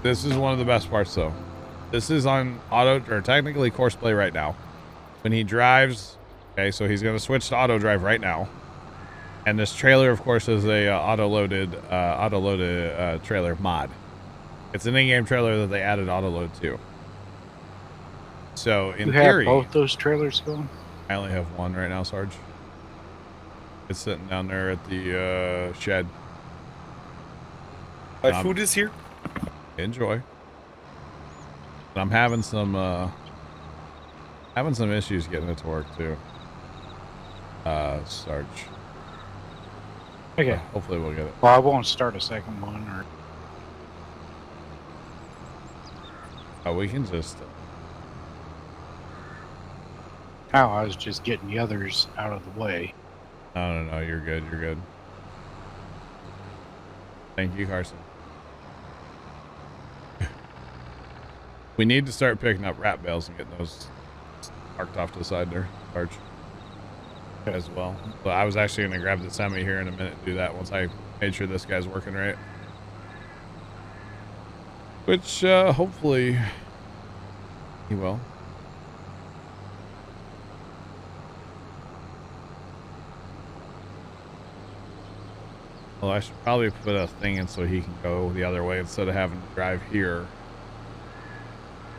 This is one of the best parts, though. This is on auto, or technically course play right now. When he drives, okay, so he's going to switch to auto drive right now. And this trailer, of course, is a auto-loaded trailer mod. It's an in-game trailer that they added auto-load to. So, in theory... You have both those trailers going? I only have one right now, Sarge. It's sitting down there at the shed. My food is here. Enjoy. But I'm having some issues getting it to work too. Sarge. Okay. Hopefully we'll get it. Well, I won't start a second one, or... Oh, we can just... Now I was just getting the others out of the way. No, you're good, you're good. Thank you, Carson. We need to start picking up rat bales and getting those parked off to the side there, Sarge. As well. But I was actually going to grab the semi here in a minute and do that once I made sure this guy's working right. Which, hopefully, he will. Well, I should probably put a thing in so he can go the other way instead of having to drive here.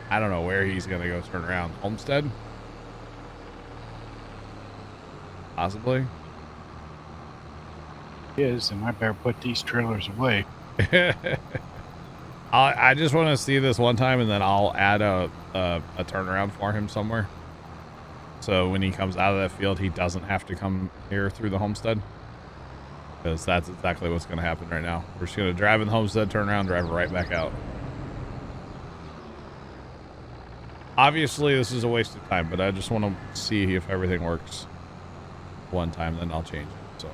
I don't know where he's going to go turn around. Homestead? Possibly. Is, and I better put these trailers away. I just want to see this one time, and then I'll add a turnaround for him somewhere. So when he comes out of that field, he doesn't have to come here through the homestead. Because that's exactly what's going to happen right now. We're just going to drive in the homestead, turn around, drive right back out. Obviously, this is a waste of time, but I just want to see if everything works one time, then I'll change it. So,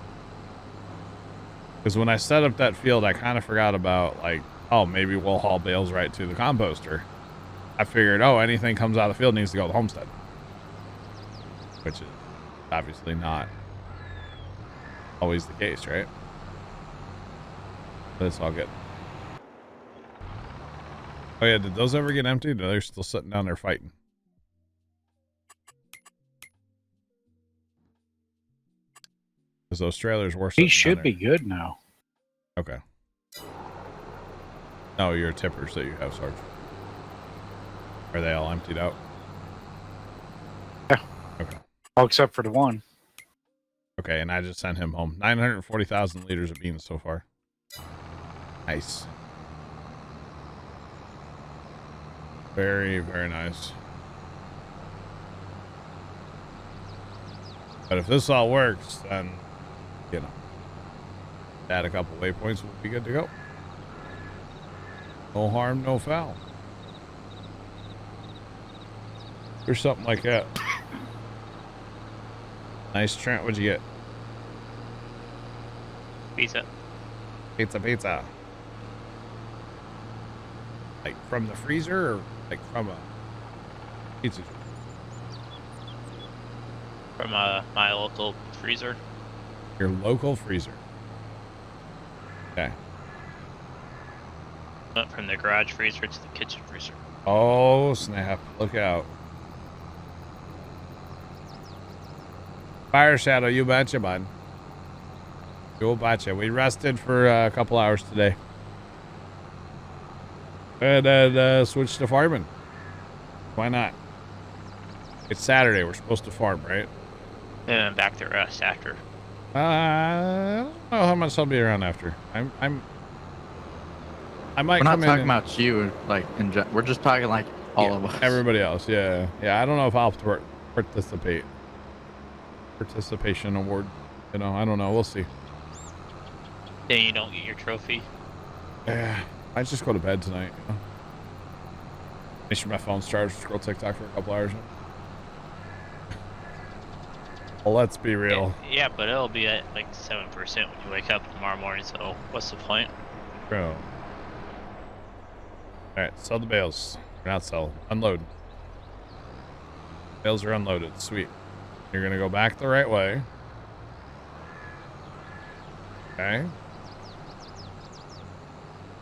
because when I set up that field, I kind of forgot about, like, oh, maybe we'll haul bales right to the composter. I figured, oh, anything comes out of the field needs to go to the homestead, which is obviously not always the case, right? But it's all good. Oh yeah, did those ever get emptied? Or they're still sitting down there fighting? Because those trailers were sitting He should down be there. good now. Okay. No, your tippers that you have, Sarge. Are they all emptied out? Yeah. Okay. All except for the one. Okay, and I just sent him home. 940,000 liters of beans so far. Nice. Very, very nice. But if this all works, then, you know, add a couple waypoints, we'll be good to go. No harm, no foul. Or something like that. Nice, Trent. What'd you get? Pizza. Pizza, pizza. Like from the freezer, or like from a pizza? From my local freezer. Your local freezer. Okay. Went from the garage freezer to the kitchen freezer. Oh, snap. Look out. Fire Shadow, you betcha, bud. You betcha. We rested for a couple hours today. And then switched to farming. Why not? It's Saturday. We're supposed to farm, right? And then back to rest after. I don't know how much I'll be around after. I might We're not come in talking about you, like, we're just talking like all of us. Everybody else, yeah. Yeah, I don't know if I'll participate. Participation award. You know, I don't know. We'll see. Then you don't get your trophy. Yeah, I just go to bed tonight. You know? Make sure my phone's charged. Scroll TikTok for a couple hours. Well, let's be real. Yeah, but it'll be at like 7% when you wake up tomorrow morning, so what's the point? Bro. Alright, sell the bales. Or not sell. Unload. Bales are unloaded. Sweet. You're gonna go back the right way. Okay.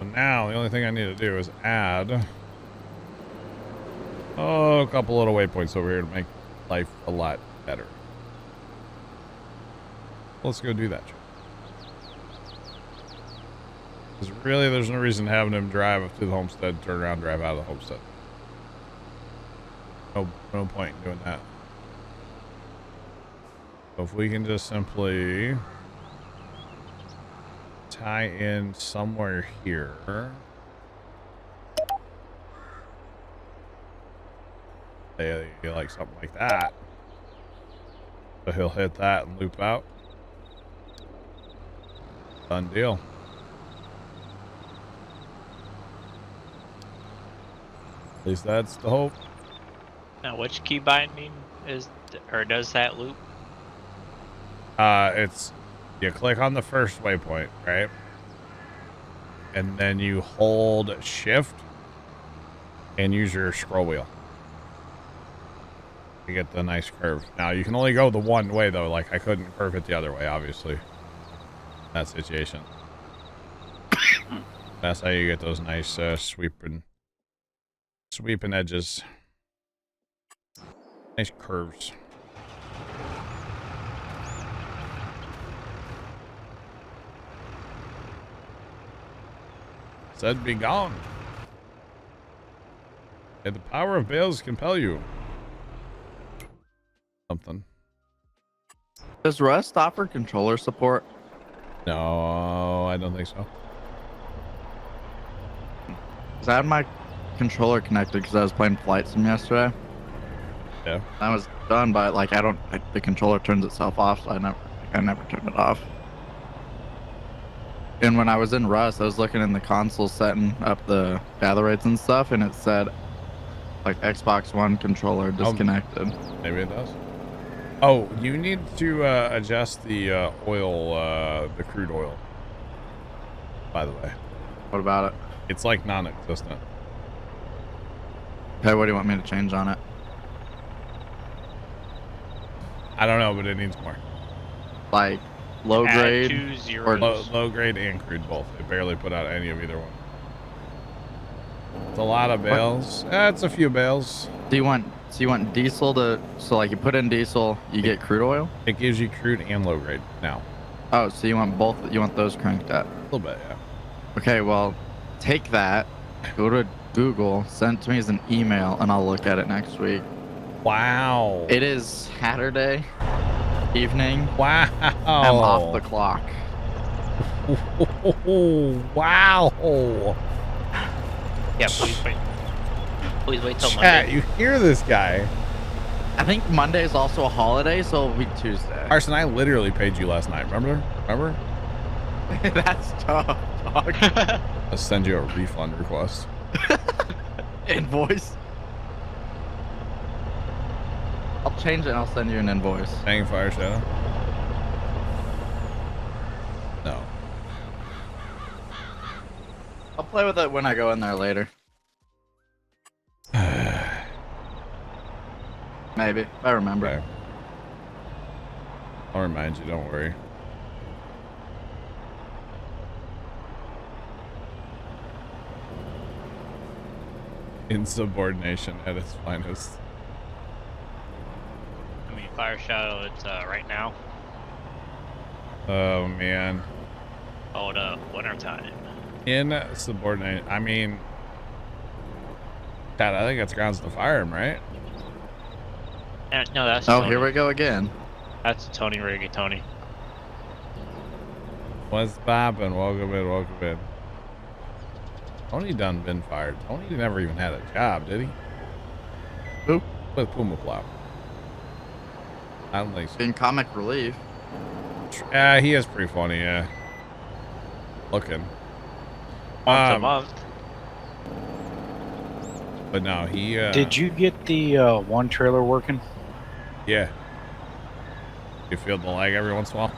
So now the only thing I need to do is add a couple little waypoints over here to make life a lot better. Let's go do that. Because really, there's no reason having him drive up to the homestead, turn around, drive out of the homestead. No point in doing that. So if we can just simply tie in somewhere here. Say like something like that. So he'll hit that and loop out. Done deal. At least that's the hope. Now, which key binding is, or does that loop? It's you click on the first waypoint, right? And then you hold shift and use your scroll wheel to get the nice curve. Now you can only go the one way though, like I couldn't curve it the other way, obviously. That situation. That's how you get those nice sweeping edges. Nice curves. Said be gone. May the power of bales compel you. Something. Does Rust offer controller support? No, I don't think so. Cause I had my controller connected because I was playing Flight Sim yesterday. Yeah. I was done, but like the controller turns itself off, so I never turned it off. And when I was in Rust, I was looking in the console setting up the battle rates and stuff, and it said like Xbox One controller disconnected. Maybe it does. Oh, you need to adjust the oil, the crude oil. By the way, What about it? it's like non-existent. Okay, what do you want me to change on it? I don't know, but it needs more. Like low Add grade 2 zeros. Low grade and crude both. It barely put out any of either one. It's a lot of bales. It's a few bales. Do you want diesel to like you put in diesel, you get crude oil? It gives you crude and low grade now. Oh, so you want both? You want those cranked up? A little bit, yeah. Okay, well, take that, go to Google, send it to me as an email, and I'll look at it next week. Wow. It is Saturday evening. Wow. I'm off the clock. Wow. Yeah, please wait. Please wait till Chat, Monday. you hear this guy? I think Monday is also a holiday, so it'll be Tuesday. Carson, I literally paid you last night. Remember? That's tough, dog. I'll send you a refund request. Invoice. I'll change it and I'll send you an invoice. Hang Fire Shadow. No. I'll play with it when I go in there later. Maybe, if I remember. Okay. I'll remind you, don't worry. Insubordination at its finest. I mean, Fire Shadow, it's right now. Oh, man. Hold up, winter time. Insubordinate. I mean, Chad, I think it's grounds to fire him, right? No, that's Oh, Tony. here we go again. That's Tony Rigatoni. What's poppin'? Welcome in. Tony done been fired. Tony never even had a job, did he? Who? With Puma Plow. I don't think so. In comic relief. He is pretty funny, yeah. Looking. Once a month. But no, he Did you get the one trailer working? yeah. You feel the lag every once in a while?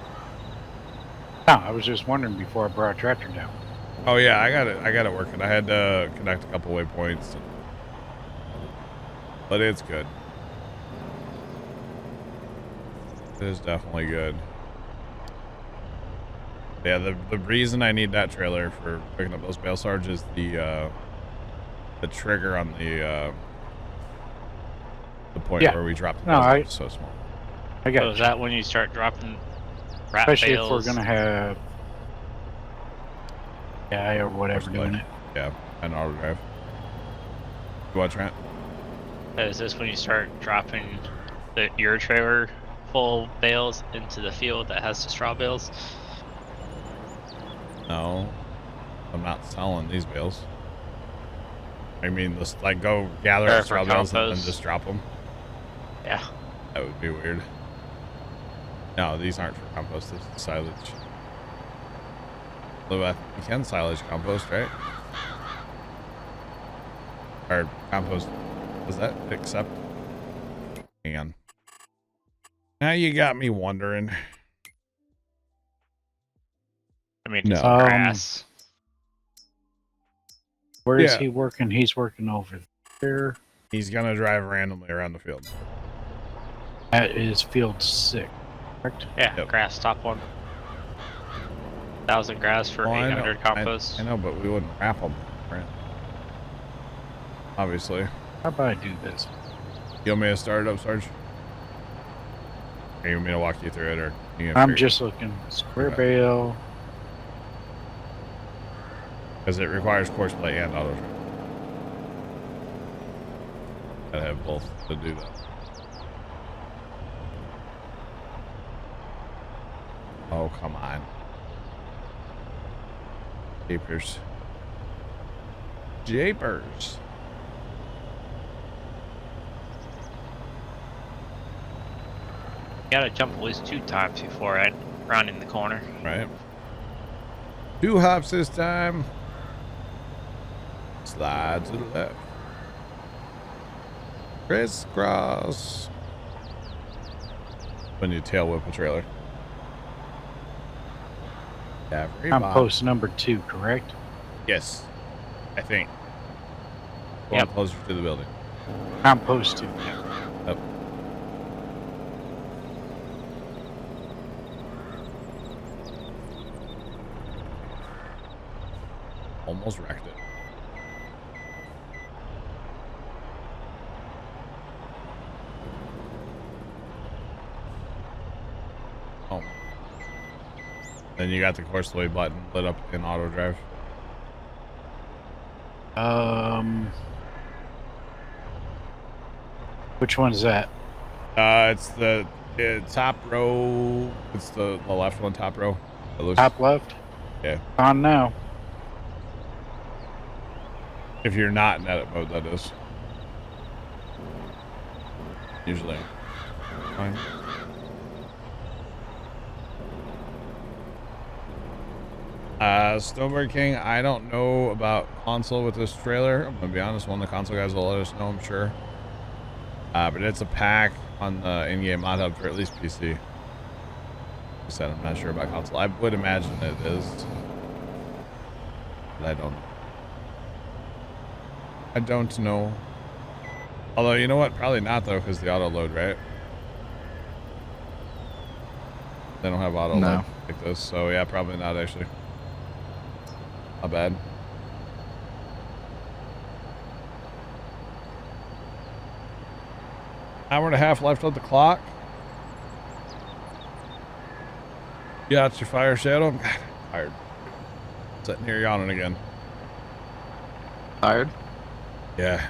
No, I was just wondering before I brought a tractor down. Oh yeah, I got it working. I had to connect a couple waypoints. But it's good. It is definitely good. Yeah, the reason I need that trailer for picking up those bale, Sarge, is the trigger on the point Yeah. where we drop the No, bales is so small. I got So you. is that when you start dropping wrap Especially bales? if we're gonna have guy or whatever Horseplay. doing it. Yeah, and auto drive. You watch, Trent? Is this when you start dropping your trailer full of bales into the field that has the straw bales? No, I'm not selling these bales. I mean, just like go gather Or up for straw bales and compost. just drop them. Yeah. That would be weird. No, these aren't for compost. This is silage. Although you can silage compost, right? Or compost. Does that accept? Hang on. Now you got me wondering. I mean, No. it's grass. Where is Yeah. he working? He's working over there. He's gonna drive randomly around the field. That is field 6, correct? Yeah, Yep. grass top one. 1,000 grass for Well, I know- 800 compost. I know, but we wouldn't wrap them, right? Obviously. How about I do this? You want me to start it up, Sarge? Or you want me to walk you through it, or you I'm just looking. Square Okay. bale. because it requires course play and auto drive. Gotta have both to do that. Oh, come on. Japers. Japers. Gotta jump at least 2 times before I run in the corner. Right. 2 hops this time. Slide to the left. Crisscross. When you tail whip a trailer. Everybody. Compost number 2, correct? Yes. I think. Yep. Going closer to the building. Compost 2. Yep. Almost wrecked it. Oh. Then you got the course way button lit up in auto drive. Which one is that? It's the top row. It's the left one, top row. It looks, Top left? Yeah. On now. If you're not in edit mode, that is. Usually. Fine. Snowbird King, I don't know about console with this trailer. I'm gonna be honest, one of the console guys will let us know, I'm sure. But it's a pack on the in-game mod hub for at least PC. Like I said, I'm not sure about console. I would imagine it is. But I don't know. I don't know. Although, you know what? Probably not, though, because the auto load, right? They don't have auto No. load like this. So, yeah, probably not, actually. Not bad. Hour and a half left on the clock. You got your fire shadow? God, I'm tired. Sitting here yawning again. Tired? Yeah.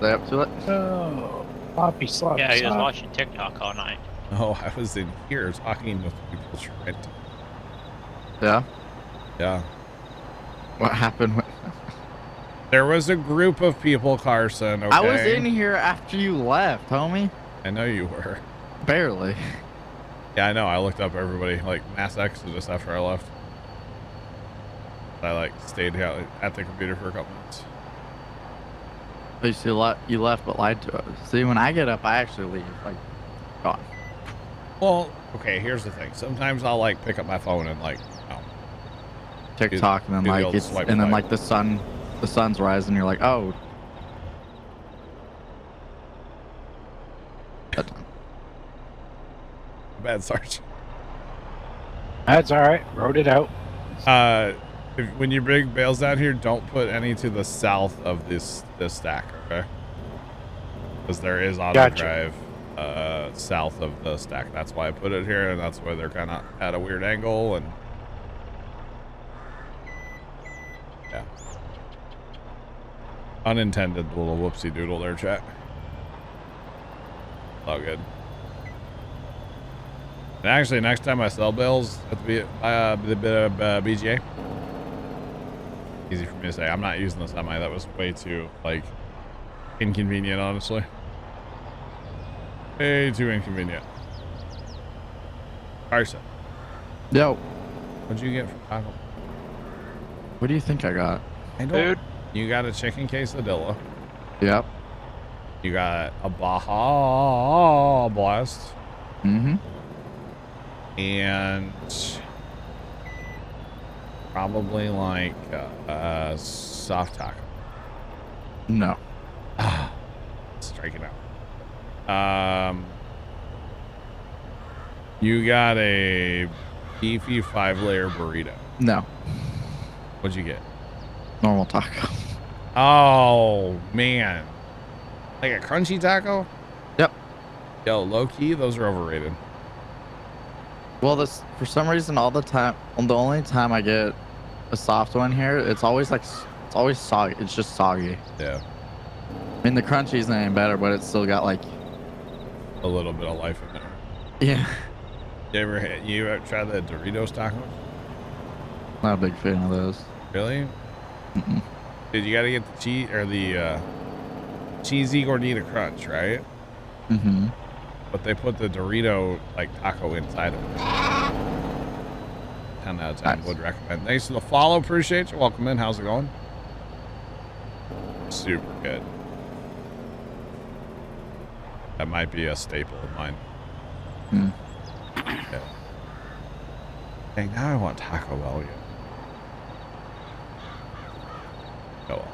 They up to it? Oh, floppy slop. Yeah, he was slop. watching TikTok all night. Oh, I was in here talking with people, Trent. Yeah. Yeah. What happened? There was a group of people, Carson, okay? I was in here after you left, homie. I know you were. Barely. Yeah, I know. I looked up everybody, like, mass exodus after I left. I, like, stayed out at the computer for a couple minutes. At least you left but lied to us. See, when I get up, I actually leave. Like, gone. Well, okay, here's the thing. Sometimes I'll, like, pick up my phone and, like, TikTok, and then do the like old it's, swipe and then right. like the sun's rising. You're like, oh. bad, Sarge. That's all right. Wrote it out. When you bring bales down here, don't put any to the south of this stack, okay? Because there is auto Gotcha. drive south of the stack. That's why I put it here, and that's why they're kind of at a weird angle. And yeah, unintended little whoopsie doodle there, chat. All good. And actually, next time I sell bales at the BGA, easy for me to say. I'm not using the semi. That was way too like inconvenient, honestly. Way too inconvenient. Carson. Yo, What'd you get from Taco? what do you think I got? I don't. Food. You got a chicken quesadilla. Yep. You got a Baja Blast. Mm-hmm. And probably like a soft taco. No. Strike it out. You got a beefy 5-layer burrito. No. What'd you get? Normal taco. Oh man, like a crunchy taco. Yep. Yo, low key, those are overrated. Well, this for some reason all the time. The only time I get a soft one here, it's always soggy. It's just soggy. Yeah, I mean, the crunchy's not any better, but it's still got like. a little bit of life in there. Yeah. You ever tried the Doritos tacos? Not a big fan of those. Really? Mm-mm. Dude, you gotta get the cheese or the cheesy gordita crunch, right? Mm-hmm. But they put the Dorito like taco inside of it. 10 out of 10 Nice. would recommend. Thanks for the follow. Appreciate you. Welcome in. How's it going? Super good. That might be a staple of mine. Mm. Yeah. Dang, now I want Taco Bell again. Oh well.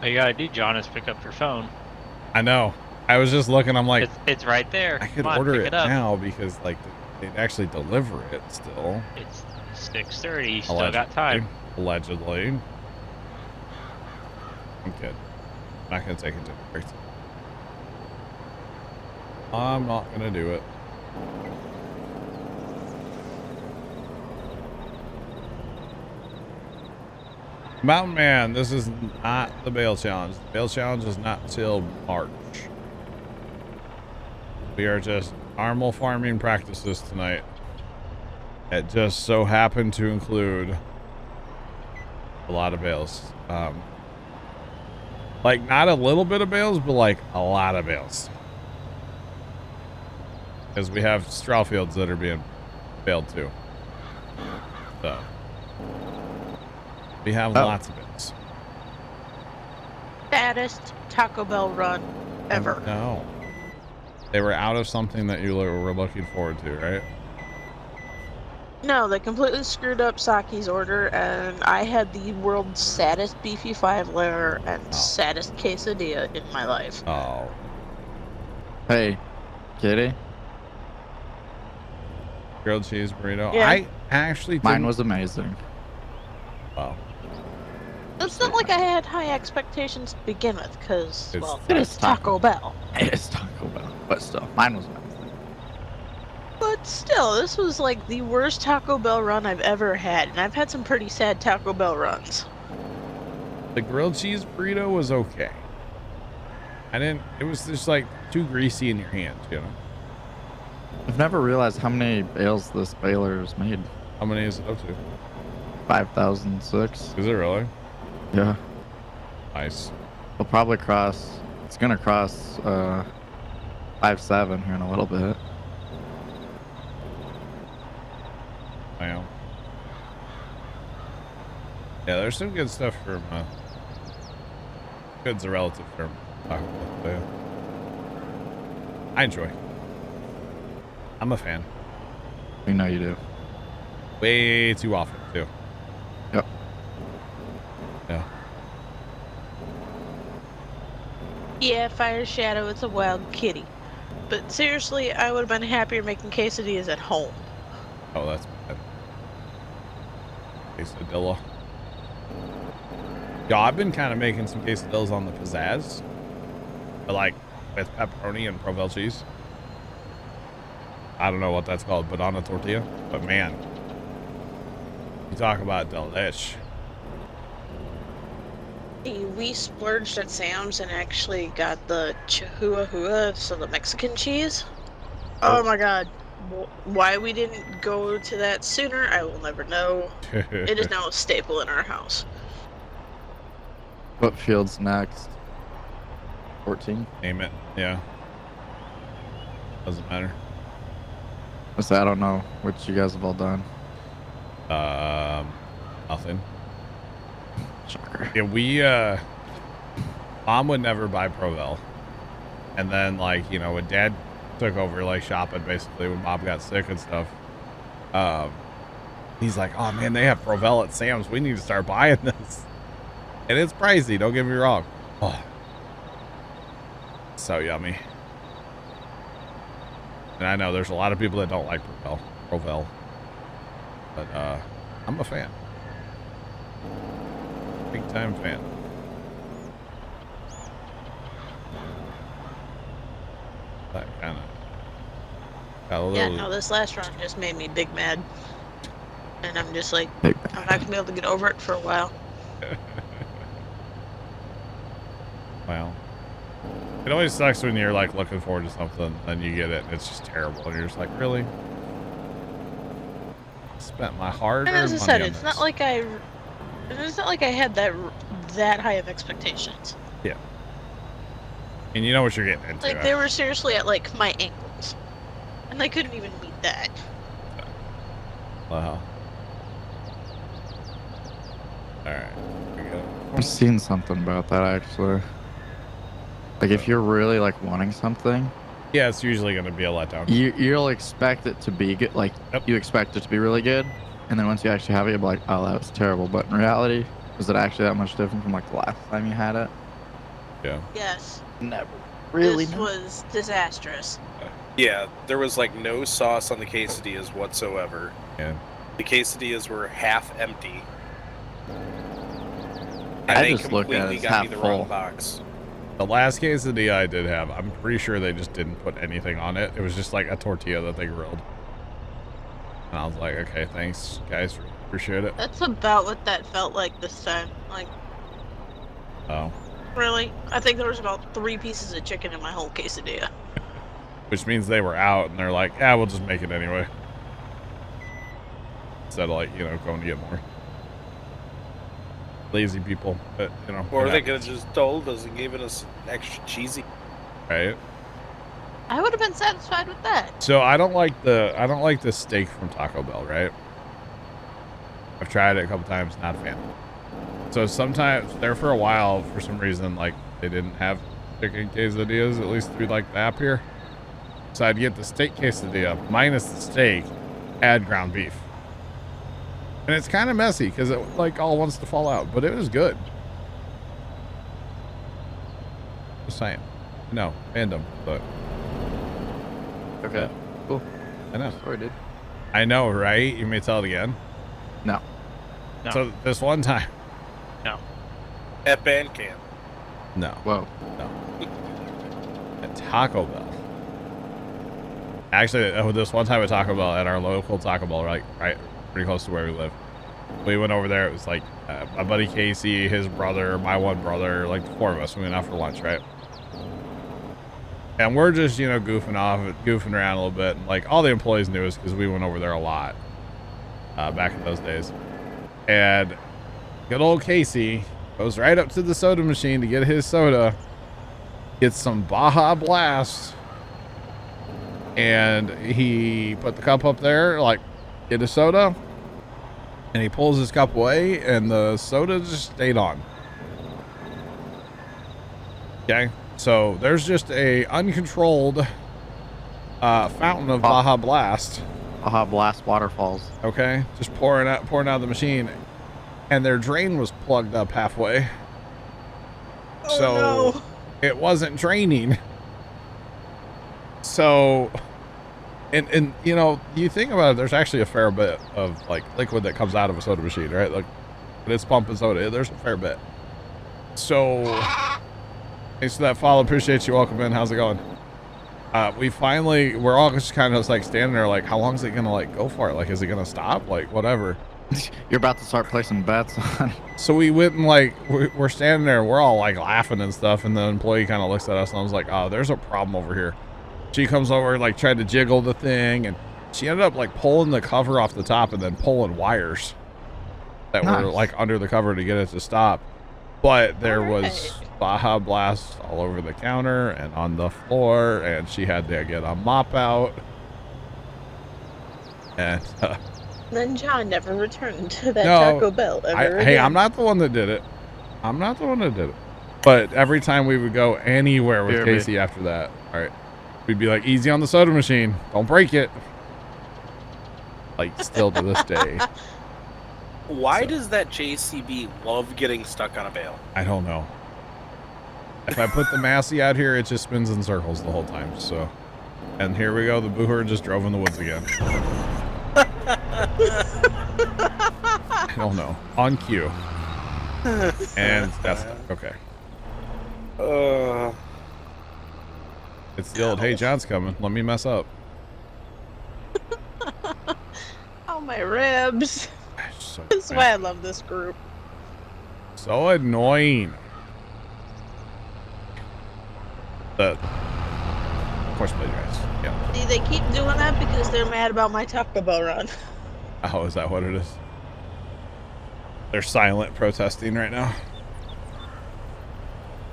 All you gotta do, John, is pick up your phone. I know. I was just looking. I'm like, It's right there. I could Come on, order pick it up. now because like they'd actually deliver it still. It's 6:30. You still got time. Allegedly. I'm good. I'm not gonna take it to break. I'm not gonna do it. Mountain Man, this is not the bale challenge. The bale challenge is not till March. We are just normal farming practices tonight. It just so happened to include a lot of bales. Like not a little bit of bales, but like a lot of bales. Because we have straw fields that are being baled too. So we have lots of bales. Saddest Taco Bell run ever. No. They were out of something that you were looking forward to, right? No, they completely screwed up Saki's order, and I had the world's saddest beefy 5-layer and saddest quesadilla in my life. Oh. Hey, kitty. Grilled cheese burrito. Yeah. I actually didn't. Mine was amazing. Wow. It's not like I had high expectations to begin with, because, It's- well, it it's is Taco Bell. It's Taco Bell, but still, mine was amazing. But still, this was like the worst Taco Bell run I've ever had, and I've had some pretty sad Taco Bell runs. The grilled cheese burrito was okay. It was just like too greasy in your hand, you know? I've never realized how many bales this baler's made. How many is it up to? 5,006. Is it really? Yeah. Nice. We'll probably cross. It's gonna cross 5.7 here in a little bit. Wow. Yeah, there's some good stuff from good's a relative term. Taco Bell, but yeah. I enjoy. I'm a fan. We know you do. Way too often too. Yep. Yeah. Yeah, Fire Shadow, it's a wild kitty. But seriously, I would have been happier making quesadillas at home. Oh, that's bad. Quesadilla. Yo, I've been kind of making some quesadillas on the pizzazz. But like with pepperoni and Provel cheese. I don't know what that's called, but on a tortilla. But man, you talk about delish. We splurged at Sam's and actually got the Chihuahua, so the Mexican cheese. Oh my god. Why we didn't go to that sooner, I will never know. It is now a staple in our house. What field's next? 14? Name it. Yeah. Doesn't matter. I don't know what you guys have all done. Nothing. Shocker. Yeah, we, Mom would never buy Provel. And then, like, you know, when Dad took over, like, shopping, basically, when Mom got sick and stuff, he's like, oh, man, they have Provel at Sam's. We need to start buying this. And it's pricey, don't get me wrong. Oh. So yummy. And I know there's a lot of people that don't like Provel. But, I'm a fan. Big time fan. That kind of got a little. Yeah, no, this last round just made me big mad. And I'm just like, I'm not gonna be able to get over it for a while. Well, it always sucks when you're like looking forward to something and you get it and it's just terrible and you're just like, really? Spent my hard-earned And as I money said, on it's this. not like I had that high of expectations. Yeah. And you know what you're getting into. Like they were seriously at like my ankles, and I couldn't even beat that. Wow. All right. Here we go. I've seen something about that actually. Like if you're really like wanting something, Yeah, it's usually going to be a letdown. you'll expect it to be good. Like Yep. you expect it to be really good, and then once you actually have it, you'll be like, oh, that was terrible. But in reality, was it actually that much different from like the last time you had it? Yeah. Yes, Never. Really? this was disastrous. Yeah, there was like no sauce on the quesadillas whatsoever. Yeah. The quesadillas were half empty. And I they just look at it completely as got me half the wrong full. box. The last quesadilla I did have, I'm pretty sure they just didn't put anything on it. It was just like a tortilla that they grilled. And I was like, okay, thanks, guys. Appreciate it. That's about what that felt like this time. Like, Oh. really? I think there was about 3 pieces of chicken in my whole quesadilla. Which means they were out and they're like, yeah, we'll just make it anyway. Instead of like, you know, going to get more. Lazy people, but you know. Or it they could have happens, just told us and given us extra cheesy. right? I would have been satisfied with that. So I don't like the steak from Taco Bell, right? I've tried it a couple times, not a fan. So sometimes there for a while, for some reason, like they didn't have chicken quesadillas, at least through like the app here. So I'd get the steak quesadilla minus the steak, add ground beef. And it's kind of messy because it like all wants to fall out, but it was good. Just saying. No, fandom, but Okay. Cool. I know. Sorry, dude. I know, right? You may tell it again. No. No. So this one time. At band camp. No. Whoa. At Taco Bell. Actually, this one time at Taco Bell, at our local Taco Bell, right pretty close to where we live. We went over there. It was like my buddy Casey, his brother, my one brother, like the 4 of us. We went out for lunch, right? And we're just, you know, goofing around a little bit. And like all the employees knew us because we went over there a lot back in those days. And good old Casey goes right up to the soda machine to get his soda, gets some Baja Blast, and he put the cup up there, like, get a soda, and he pulls his cup away, and the soda just stayed on. Okay, so there's just a uncontrolled fountain of Baja Blast. Baja Blast waterfalls. Okay, just pouring out of the machine, and their drain was plugged up halfway. Oh So no. it wasn't draining. So, and you know, you think about it, there's actually a fair bit of like liquid that comes out of a soda machine, right? Like when it's pumping soda, there's a fair bit. So, thanks for that follow. Appreciate you. Welcome in. How's it going? We're all just kind of like standing there like, how long is it gonna like go for it? Like, is it gonna stop? Like, whatever. You're about to start placing bets on. So we went and like, we're standing there, we're all like laughing and stuff. And the employee kind of looks at us and I was like, oh, there's a problem over here. She comes over and like tried to jiggle the thing. And she ended up like pulling the cover off the top and then pulling wires that were like under the cover to get it to stop. But there was Baja Blast all over the counter and on the floor, and she had to get a mop out. And Then John never returned to that No, Taco Bell ever hey, again. I'm not the one that did it. I'm not the one that did it. But every time we would go anywhere with Casey after that, all right, we'd be like, easy on the soda machine. Don't break it. Like, still to this day. Why does that JCB love getting stuck on a bale? I don't know. If I put the Massey out here, it just spins in circles the whole time. So, and here we go. The booher just drove in the woods again. I don't know. On cue. And that's okay. It's the old, hey, John's coming. Let me mess up. Oh, my ribs. So, That's why I love this group. so annoying. Of course, play guys. Yeah. See, they keep doing that because they're mad about my Taco Bell run. Oh, is that what it is? They're silent protesting right now. Is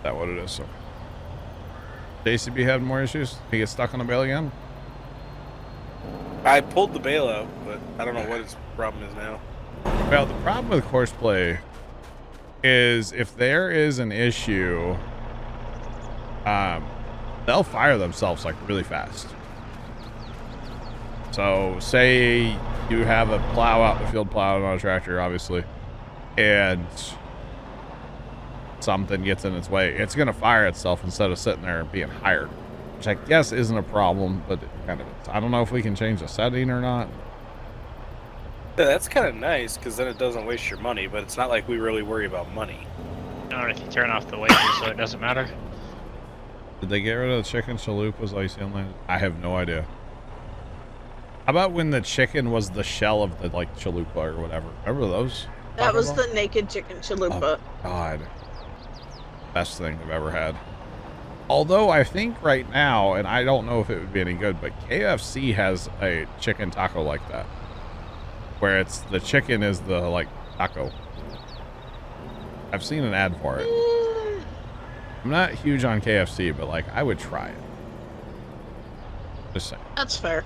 that what it is? So, JCB had more issues? He gets stuck on the bale again? I pulled the bale out, but I don't know what his problem is now. Well, the problem with Courseplay is if there is an issue, they'll fire themselves like really fast. So say you have a plow out in the field, plowing on a tractor, obviously, and something gets in its way, it's going to fire itself instead of sitting there and being hired, which I guess isn't a problem, but it kind of is. I don't know if we can change the setting or not. Yeah, that's kind of nice because then it doesn't waste your money, but it's not like we really worry about money. Or if you turn off the wages so it doesn't matter. Did they get rid of the chicken chalupas like inland? I have no idea. How about when the chicken was the shell of the like chalupa or whatever? Remember those? That was the naked chicken chalupa. Oh, God. Best thing I've ever had. Although I think right now, and I don't know if it would be any good, but KFC has a chicken taco like that. Where it's the chicken is the like taco. I've seen an ad for it. I'm not huge on KFC, but like I would try it. Just saying. That's fair.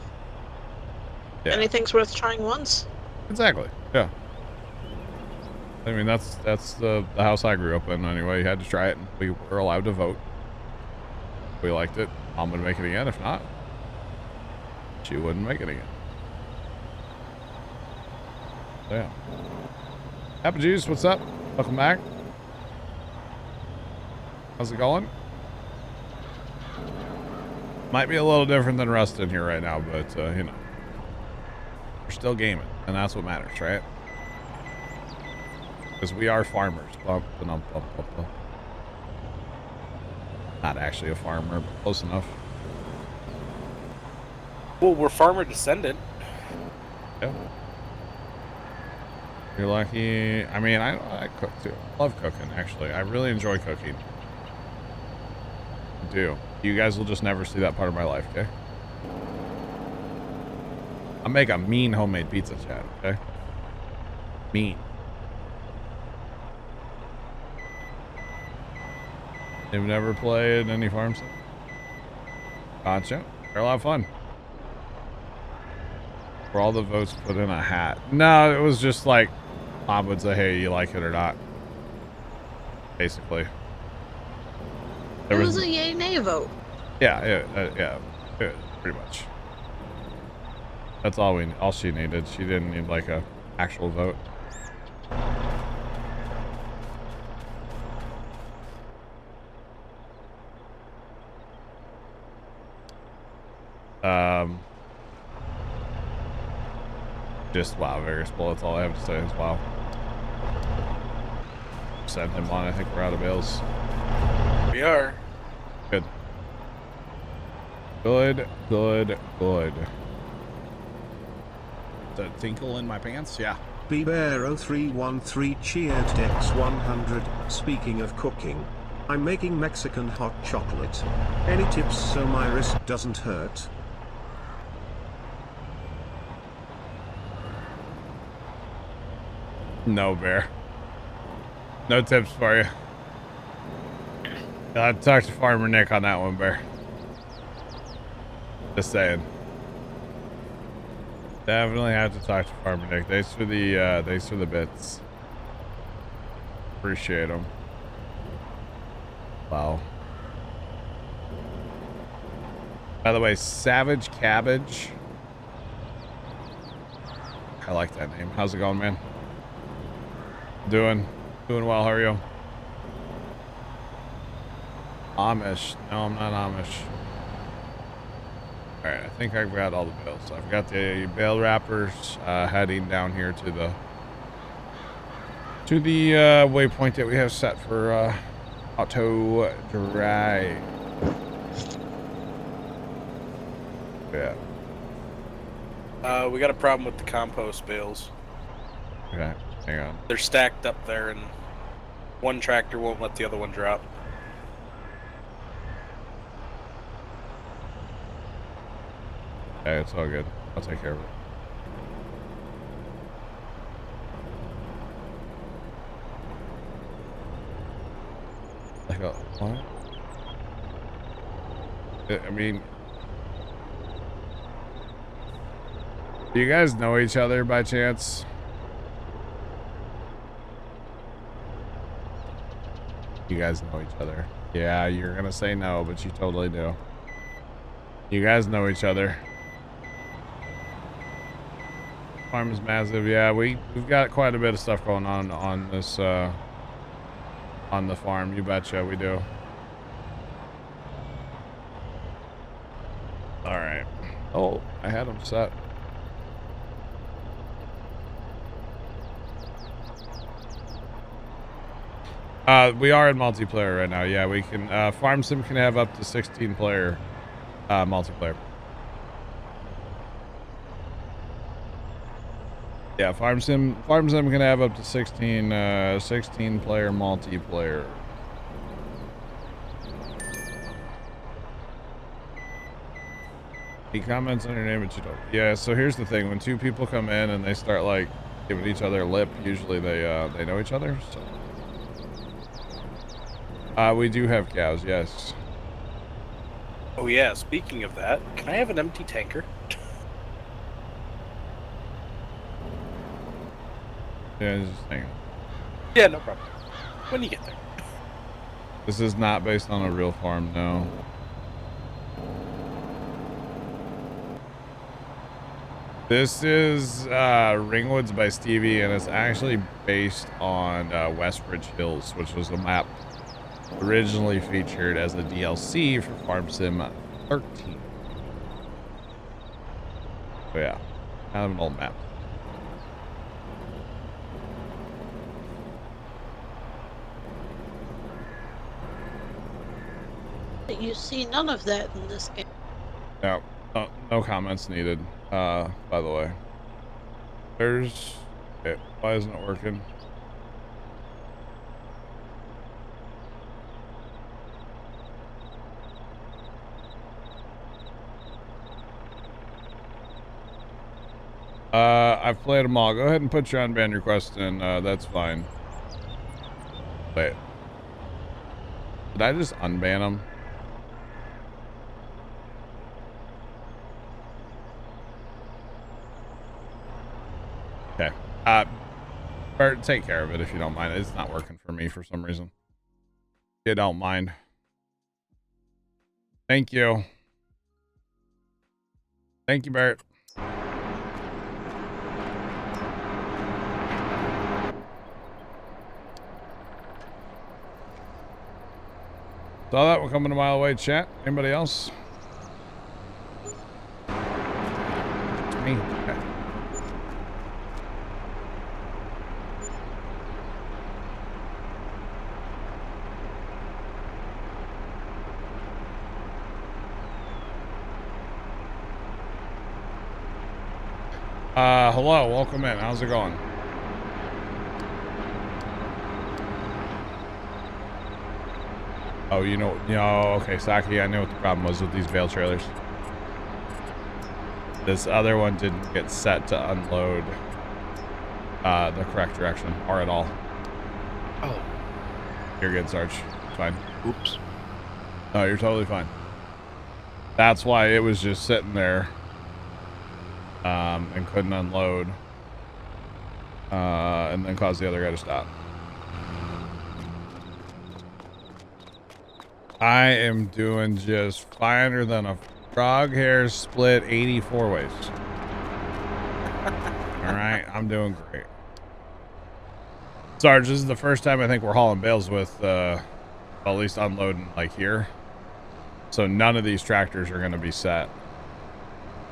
Yeah. Anything's worth trying once. Exactly. Yeah. I mean that's the house I grew up in anyway. You had to try it and we were allowed to vote. If we liked it, Mom would make it again. If not, she wouldn't make it again. So, yeah. Apple Juice, what's up? Welcome back. How's it going? Might be a little different than Rust in here right now, but you know, we're still gaming, and that's what matters, right? Because we are farmers. Bump, bump, bump, bump, bump. Not actually a farmer, but close enough. Well, we're farmer descendant. Yeah. You're lucky. I mean, I cook too. I love cooking, actually. I really enjoy cooking. I do. You guys will just never see that part of my life, okay? I make a mean homemade pizza, Chad, okay? Mean. You've never played any farm sim? Gotcha. They're a lot of fun. For all the votes put in a hat. No, it was just like Mom would say, hey, you like it or not? Basically. It was a yay nay vote. Yeah, pretty much. That's all she needed. She didn't need like a actual vote. Just wow, Variable. That's all I have to say is wow. Send him on. I think we're out of bales. We are. Good. Good, good, good. The tinkle in my pants? Yeah. Bear0313 cheered X100. Speaking of cooking, I'm making Mexican hot chocolate. Any tips so my wrist doesn't hurt? No, Bear. No tips for you. I'll have to talk to Farmer Nick on that one, Bear. Just saying. Definitely have to talk to Farmer Nick. Thanks for the bits. Appreciate them. Wow. By the way, Savage Cabbage. I like that name. How's it going, man? Doing well. How are you? Amish. No, I'm not Amish. All right, I think I've got all the bales. I've got the bale wrappers heading down here to the waypoint that we have set for auto drive. Yeah. We got a problem with the compost bales. Okay, hang on. They're stacked up there, and one tractor won't let the other one drop. Okay, it's all good. I'll take care of it. Like a what? I mean, do you guys know each other by chance? You guys know each other. Yeah, you're gonna say no, but you totally do. You guys know each other. Farm is massive. Yeah, we've got quite a bit of stuff going on this on the farm. You betcha we do. All right. Oh, I had them set. We are in multiplayer right now. Yeah, we can. Farm Sim can have up to 16 player multiplayer. Yeah, Farm Sim can have up to 16 player multiplayer. He comments on your name, but you don't. Yeah, so here's the thing: when two people come in and they start like giving each other lip, usually they know each other. So. We do have cows, yes. Oh yeah, speaking of that, can I have an empty tanker? Yeah, just hang on. Yeah, no problem. When you get there. This is not based on a real farm, no. This is Ringwoods by Stevie, and it's actually based on Westbridge Hills, which was a map originally featured as a DLC for Farm Sim 13. So yeah, kind of an old map. You see none of that in this game. No, no comments needed. By the way, there's. Okay, why isn't it working? I've played them all. Go ahead and put your unban request in. That's fine. Wait. Did I just unban them? Okay. Bert, take care of it if you don't mind. It's not working for me for some reason. You don't mind. Thank you. Thank you, Bert. Saw that. We're coming a mile away, chat. Anybody else? It's me. Okay. Hello, welcome in. How's it going? Oh, you know, okay, Saki, I know what the problem was with these bale trailers. This other one didn't get set to unload the correct direction, or at all. Oh, You're good, Sarge. It's fine. oops. No, you're totally fine. That's why it was just sitting there and couldn't unload and then caused the other guy to stop. I am doing just finer than a frog hair split 84 ways. All right, I'm doing great. Sarge, this is the first time I think we're hauling bales with at least unloading like here. So none of these tractors are going to be set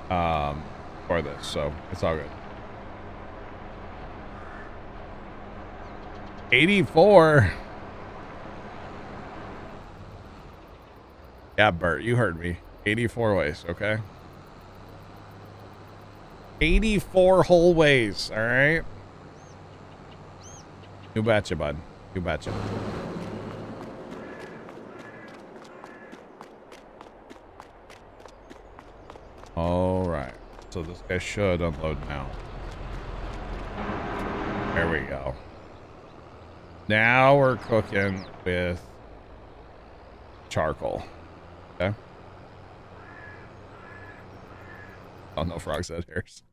for this, so it's all good. 84. Yeah, Bert, you heard me. 84 ways, okay? 84 whole ways, all right? You betcha, bud. You betcha. All right. So this guy should unload now. There we go. Now we're cooking with charcoal. Okay. Oh, no frogs head hairs.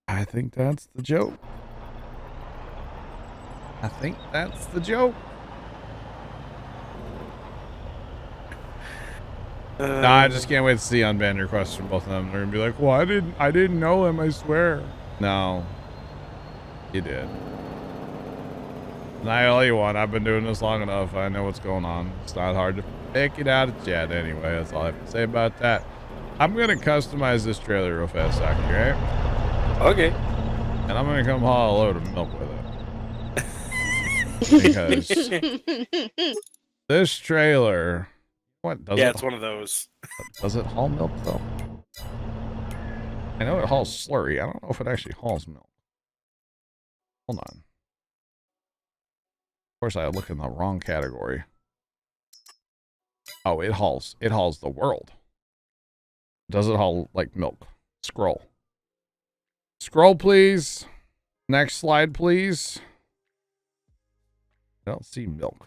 I think that's the joke. I think that's the joke. Nah, I just can't wait to see unban requests from both of them. They're gonna be like, "Well, I didn't know him. I swear." No, you did. And I owe you one. I've been doing this long enough. I know what's going on. It's not hard to pick it out of chat anyway. That's all I have to say about that. I'm gonna customize this trailer real fast, Saki, right? Okay. And I'm gonna come haul a load of milk with it. Because this trailer, what does Yeah, it? it's one of those. Does it haul milk though? I know it hauls slurry. I don't know if it actually hauls milk. Hold on. Of course, I look in the wrong category. Oh, it hauls the world. Does it haul like milk? Scroll. Scroll, please. Next slide, please. I don't see milk.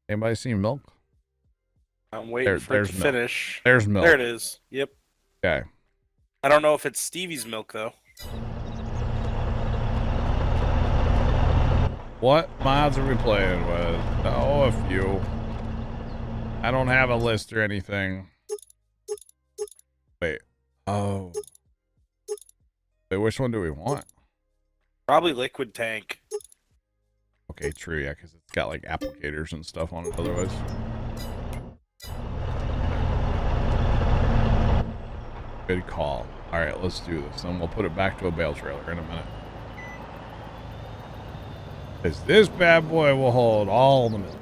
Anybody see milk? I'm waiting for it to milk. finish. There's milk. There it is. Yep. Okay. I don't know if it's Stevie's milk though. What mods are we playing with? Oh, a few. I don't have a list or anything. Wait. Oh. Wait, which one do we want? Probably liquid tank. Okay, true, yeah, because it's got like applicators and stuff on it otherwise. Good call. All right, let's do this. Then we'll put it back to a bale trailer in a minute. Because this bad boy will hold all the milk.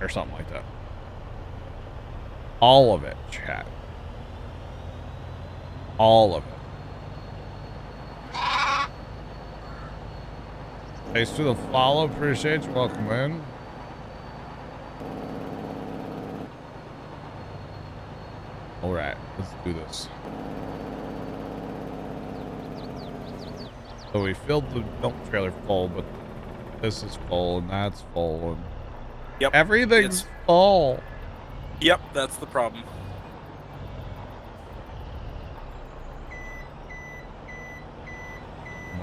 Or something like that. All of it, chat. All of it. Thanks for the follow. Appreciate you. Welcome in. All right, let's do this. So we filled the milk trailer full, but this is full and that's full and Yep. everything's full. Yep, that's the problem.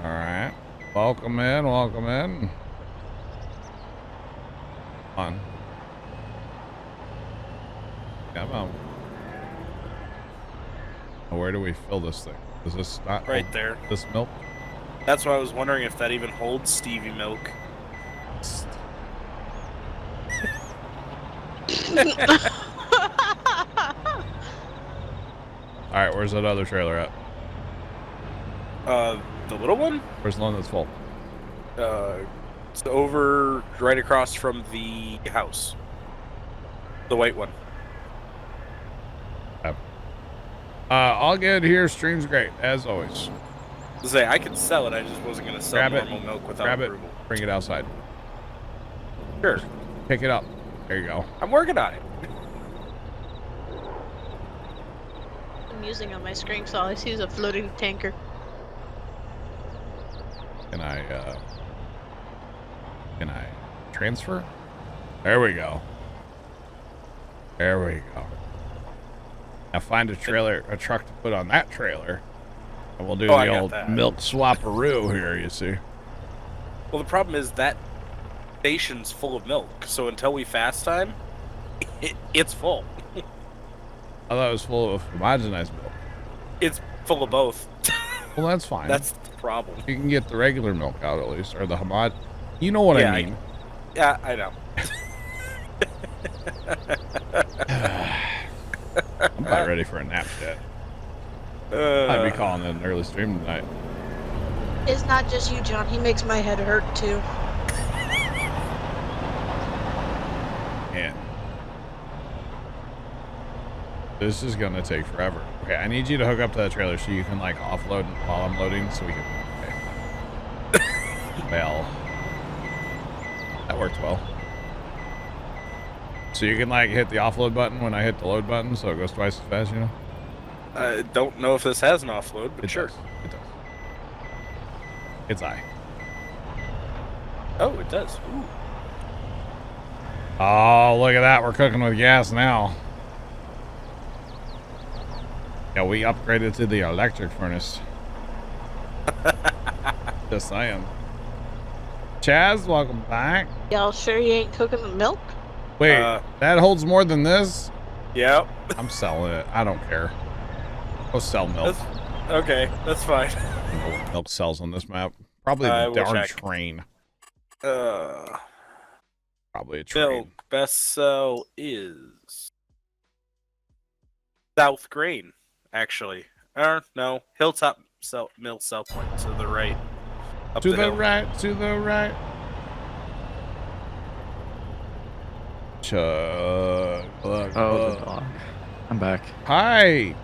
All right. Welcome in, welcome in. Come on. Come on. Where do we fill this thing? Is this not Right hold there. this milk? That's why I was wondering if that even holds Stevie milk. All right, where's that other trailer at? The little one? Where's the one that's full? It's over right across from the house. The white one. All good here. Stream's great as always. Say I could sell it. I just wasn't gonna sell Grab it. normal milk without Grab it. approval. Bring it outside. Sure. Pick it up. There you go. I'm working on it. I'm using on my screen, so all I see is a floating tanker. Can I transfer? There we go. There we go. Now find a truck to put on that trailer, and we'll do Oh, I the got old that. milk swapperoo here, you see. Well, the problem is that station's full of milk, so until we fast time, it's full. I thought it was full of homogenized milk. It's full of both. Well, that's fine. That's the problem. You can get the regular milk out at least, or the homod. You know what Yeah, I mean. Yeah, I know. I'm about ready for a nap yet. I'd be calling it an early stream tonight. It's not just you, John. He makes my head hurt too. Man. This is gonna take forever. Okay, I need you to hook up to that trailer so you can like offload while I'm loading so we can. Okay. Well, that worked well. So you can like hit the offload button when I hit the load button so it goes twice as fast, you know? I don't know if this has an offload, but sure. Does. It does. It's I. Oh, it does. Ooh. Oh, look at that. We're cooking with gas now. Yeah, we upgraded to the electric furnace. Just saying. Chaz, welcome back. Y'all sure you ain't cooking the milk? Wait, that holds more than this? Yep. I'm selling it. I don't care. Go sell milk. Okay, that's fine. I don't know what milk sells on this map. Probably I the will darn check. train. Probably a train. Milk best sell is South Grain, actually. No, Hilltop Mill Sell Point to the right. Up To the hill. right, to the right. Chug. Look, Oh, look. the dog. I'm back. Hi.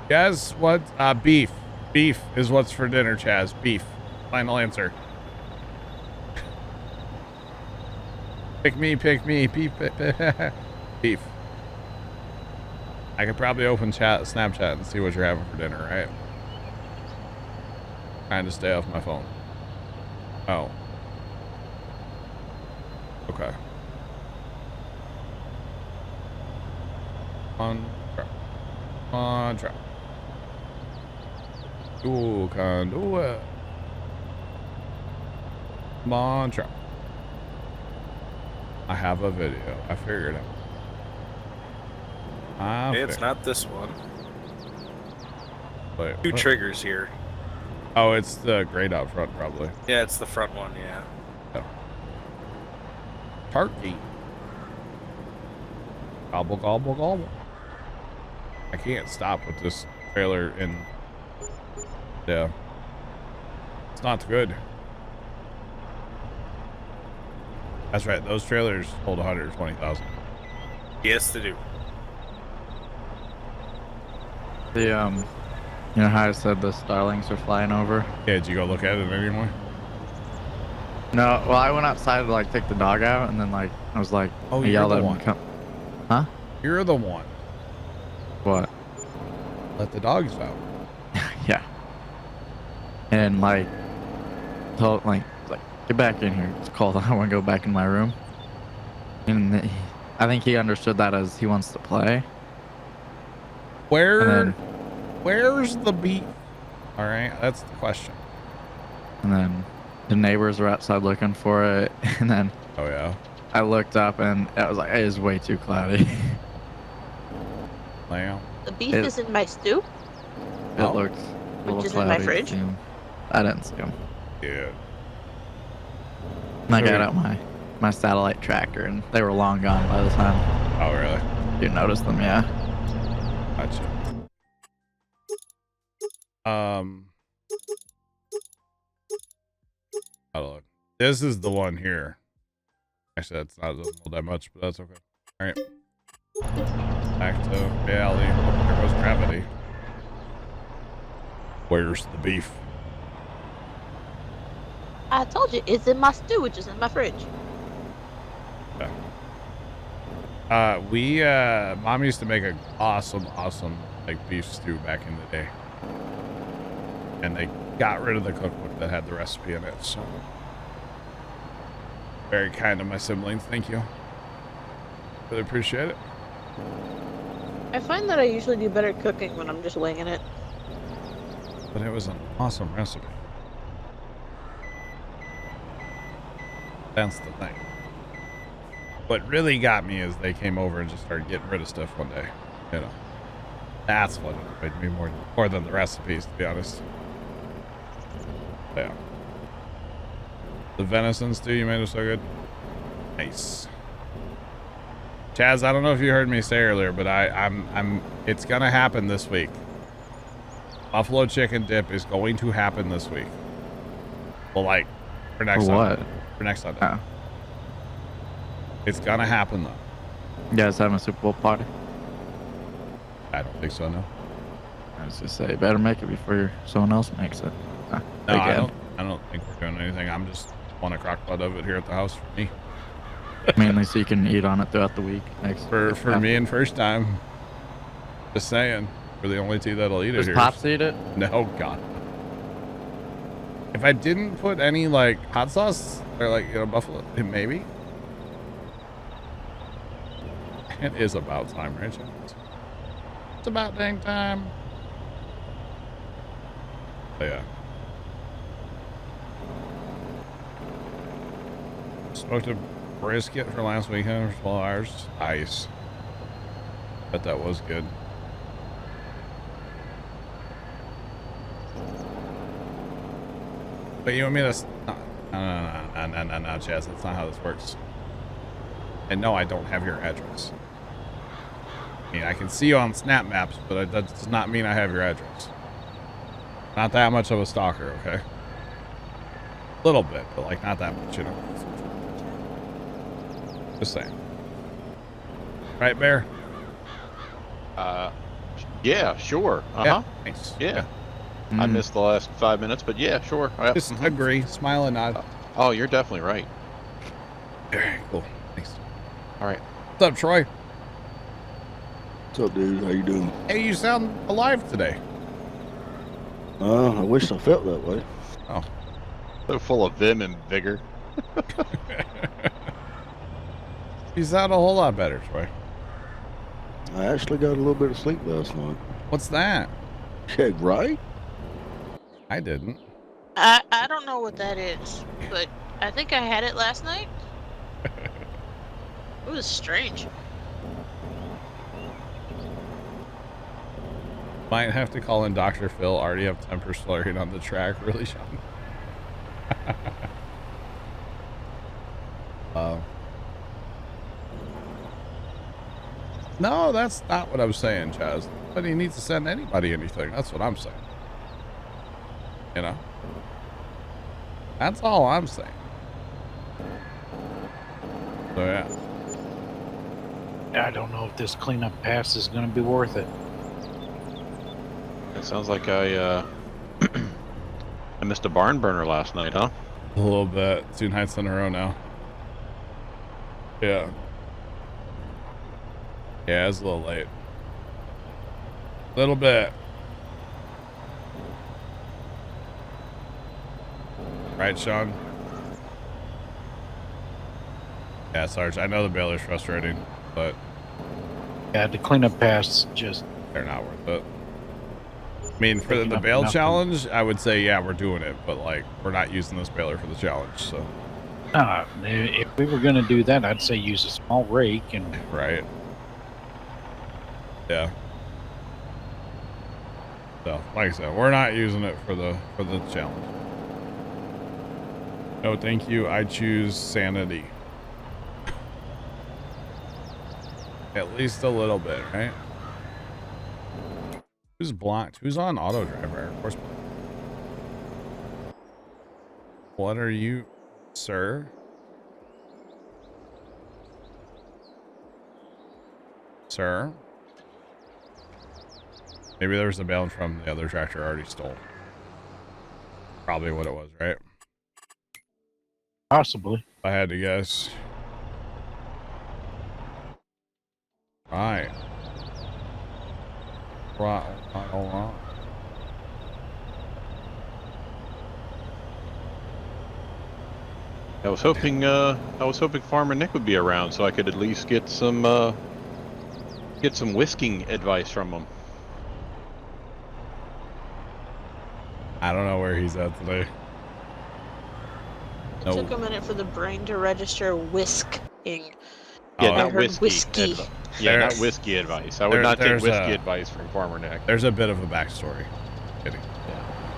Guess what? Beef. Beef is what's for dinner, Chaz. Beef. Final answer. Pick me, pick me. Beef. Beef. I could probably open Snapchat and see what you're having for dinner, right? Trying to stay off my phone. Oh. Okay. On track. On track. You can do it. Come on track. I have a video. I figured it. It's not this one. Wait, Two what? triggers here. Oh, it's the grade out front, probably. Yeah, it's the front one, yeah. Oh. Turkey. Gobble, gobble, gobble. I can't stop with this trailer in. Yeah. It's not good. That's right. Those trailers hold 120,000. Yes, they do. The you know how I said the starlings are flying over? Yeah, did you go look at it anymore? No, well, I went outside to like take the dog out, and then like I was like, Oh, I you're yelled the at him, one. come. Huh? You're the one. What? Let the dogs out. Yeah. And like, told like get back in here. It's cold. I want to go back in my room. And I think he understood that as he wants to play. And Where's the beef? All right, that's the question. then the neighbors were outside looking for it. And then Oh yeah. I looked up and I was like, it is way too cloudy. Lamb. The beef It- is in my stew. It Oh. looked a Which little is in my cloudy. fridge? to him. I didn't see him. Yeah. And I got Okay. out my satellite tracker, and they were long gone by the time Oh really? you noticed them. Yeah. Gotcha. Hold on. This is the one here. Actually, that's not doesn't hold that much, but that's okay. All right. Back to reality. Oh, there was gravity. Where's the beef? I told you, it's in my stew, which is in my fridge. Mom used to make an awesome like beef stew back in the day. And they got rid of the cookbook that had the recipe in it, so. Very kind of my siblings, thank you. Really appreciate it. I find that I usually do better cooking when I'm just winging it. But it was an awesome recipe. That's the thing. What really got me is they came over and just started getting rid of stuff one day. You know, that's what annoyed me more than the recipes, to be honest. Yeah. The venison stew you made was so good. Nice. Chaz, I don't know if you heard me say earlier, but it's gonna happen this week. Buffalo chicken dip is going to happen this week. Well, like for next Sunday. For next Sunday. Oh. It's gonna happen though. You guys having a Super Bowl party? I don't think so, no. I was just say, better make it before someone else makes it. No, I don't think we're doing anything. I'm just want a crock pot of it here at the house for me. Mainly so you can eat on it throughout the week. For me and first time. Just saying. We're the only two that'll eat it Does here. Pops eat it? No, God. If I didn't put any like hot sauce or like, you know, buffalo, maybe. It is about time, right? It's about dang time. But yeah. Smoked a brisket for last weekend for 12 hours. Nice. Bet that was good. But you want me to... No, Chaz. That's not how this works. And no, I don't have your address. I mean, I can see you on Snap Maps, but that does not mean I have your address. Not that much of a stalker, okay? A little bit, but like not that much, you know? Just saying. Right, Bear? Yeah, sure. Yeah, thanks. Yeah. I missed the last 5 minutes, but yeah, sure. Just agree, smile and nod. Oh, you're definitely right. Very cool. Thanks. All right. What's up, Troy? What's up, dude? How you doing? Hey, you sound alive today. I wish I felt that way. Oh. So full of vim and vigor. You sound a whole lot better, Troy. I actually got a little bit of sleep last night. What's that? Yeah, right? I didn't. I don't know what that is, but I think I had it last night. It was strange. Might have to call in Dr. Phil. Already have temper slurring on the track. Really, Sean? No, that's not what I'm saying, Chaz. But he needs to send anybody anything. That's what I'm saying. You know? That's all I'm saying. So, yeah. I don't know if this cleanup pass is going to be worth it. It sounds like I missed a barn burner last night, huh? A little bit. 2 nights in a row now. Yeah. Yeah, it's a little late. Little bit. Right, Sean? Yeah, Sarge, I know the baler's frustrating, but... Yeah, the cleanup pass just... They're not worth it. I mean, for the bale challenge, I would say, yeah, we're doing it, but, like, we're not using this baler for the challenge, so... if we were going to do that, I'd say use a small rake and... Right. Yeah. So, like I said, we're not using it for the challenge. No, thank you. I choose sanity. At least a little bit, right? Who's blocked? Who's on auto driver? Of course. What are you, sir? Sir? Maybe there was a bale from the other tractor I already stole. Probably what it was, right? Possibly. If I had to guess. Right. Right. I was hoping Farmer Nick would be around so I could at least get some whisking advice from him. I don't know where he's at today. It took a minute for the brain to register whisking. Yeah, Oh, I not heard whiskey. Yeah, not There's- whiskey advice. I would not take there's whiskey a- advice from Farmer Nick. There's a bit of a backstory. Kidding.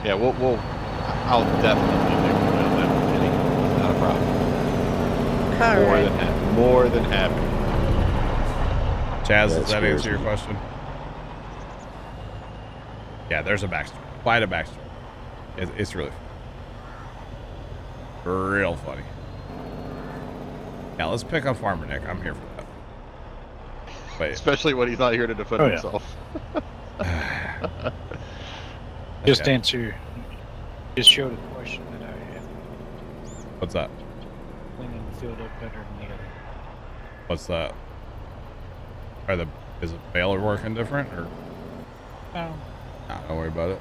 Yeah, I'll definitely make a note of that one, Kenny. Not a problem. Alright. More than happy. Chaz, does That that answer scares your me. question? Yeah, there's a backstory. Quite a backstory. It's really funny. Real funny. Yeah, let's pick up Farmer Nick. I'm here for that. Wait. Especially when he's not here to defend Oh, yeah. himself. Just Okay. answer. Just showed a question that I had. What's that? Cleaning the field up better than the other. What's that? Is the baler working different or? No, Nah, don't worry about it.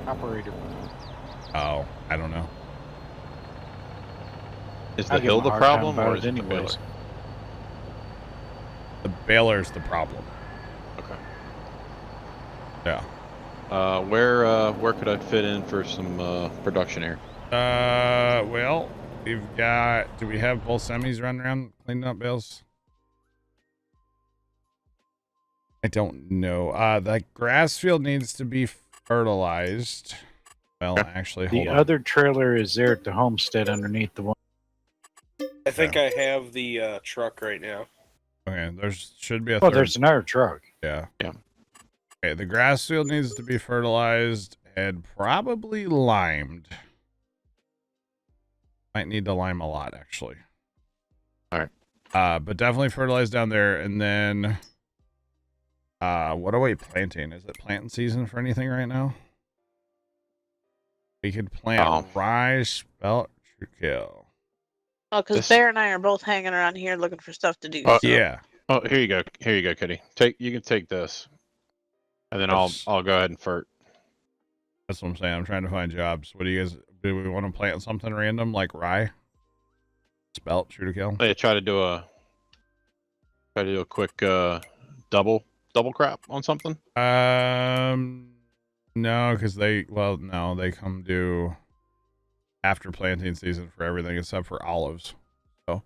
operator. Oh, I don't know. Is I the give hill him a the hard time problem, about or it is it the anyways. baler? The baler's the problem. Okay. Yeah. Where could I fit in for some production here? Well, we've got. Do we have both semis running around cleaning up bales? I don't know. The grass field needs to be fertilized. Well, actually, hold The on. other trailer is there at the homestead underneath the one. I think I have the truck right now. Okay, should be a Oh, third. there's another truck. Yeah. Yeah. Okay, the grass field needs to be fertilized and probably limed. Might need to lime a lot, actually. All right. But definitely fertilize down there, and then what are we planting? Is it planting season for anything right now? We could plant rye, spelt, kill. Oh, because Bear and I are both hanging around here looking for stuff to do. so- Yeah. Oh, here you go. Here you go, Kitty. You can take this, and then I'll go ahead and fert. That's what I'm saying. I'm trying to find jobs. What do you guys do? We want to plant something random like rye, spelt, shoot to kill. Hey, try to do a quick double crop on something. No, because they come due after planting season for everything except for olives. So,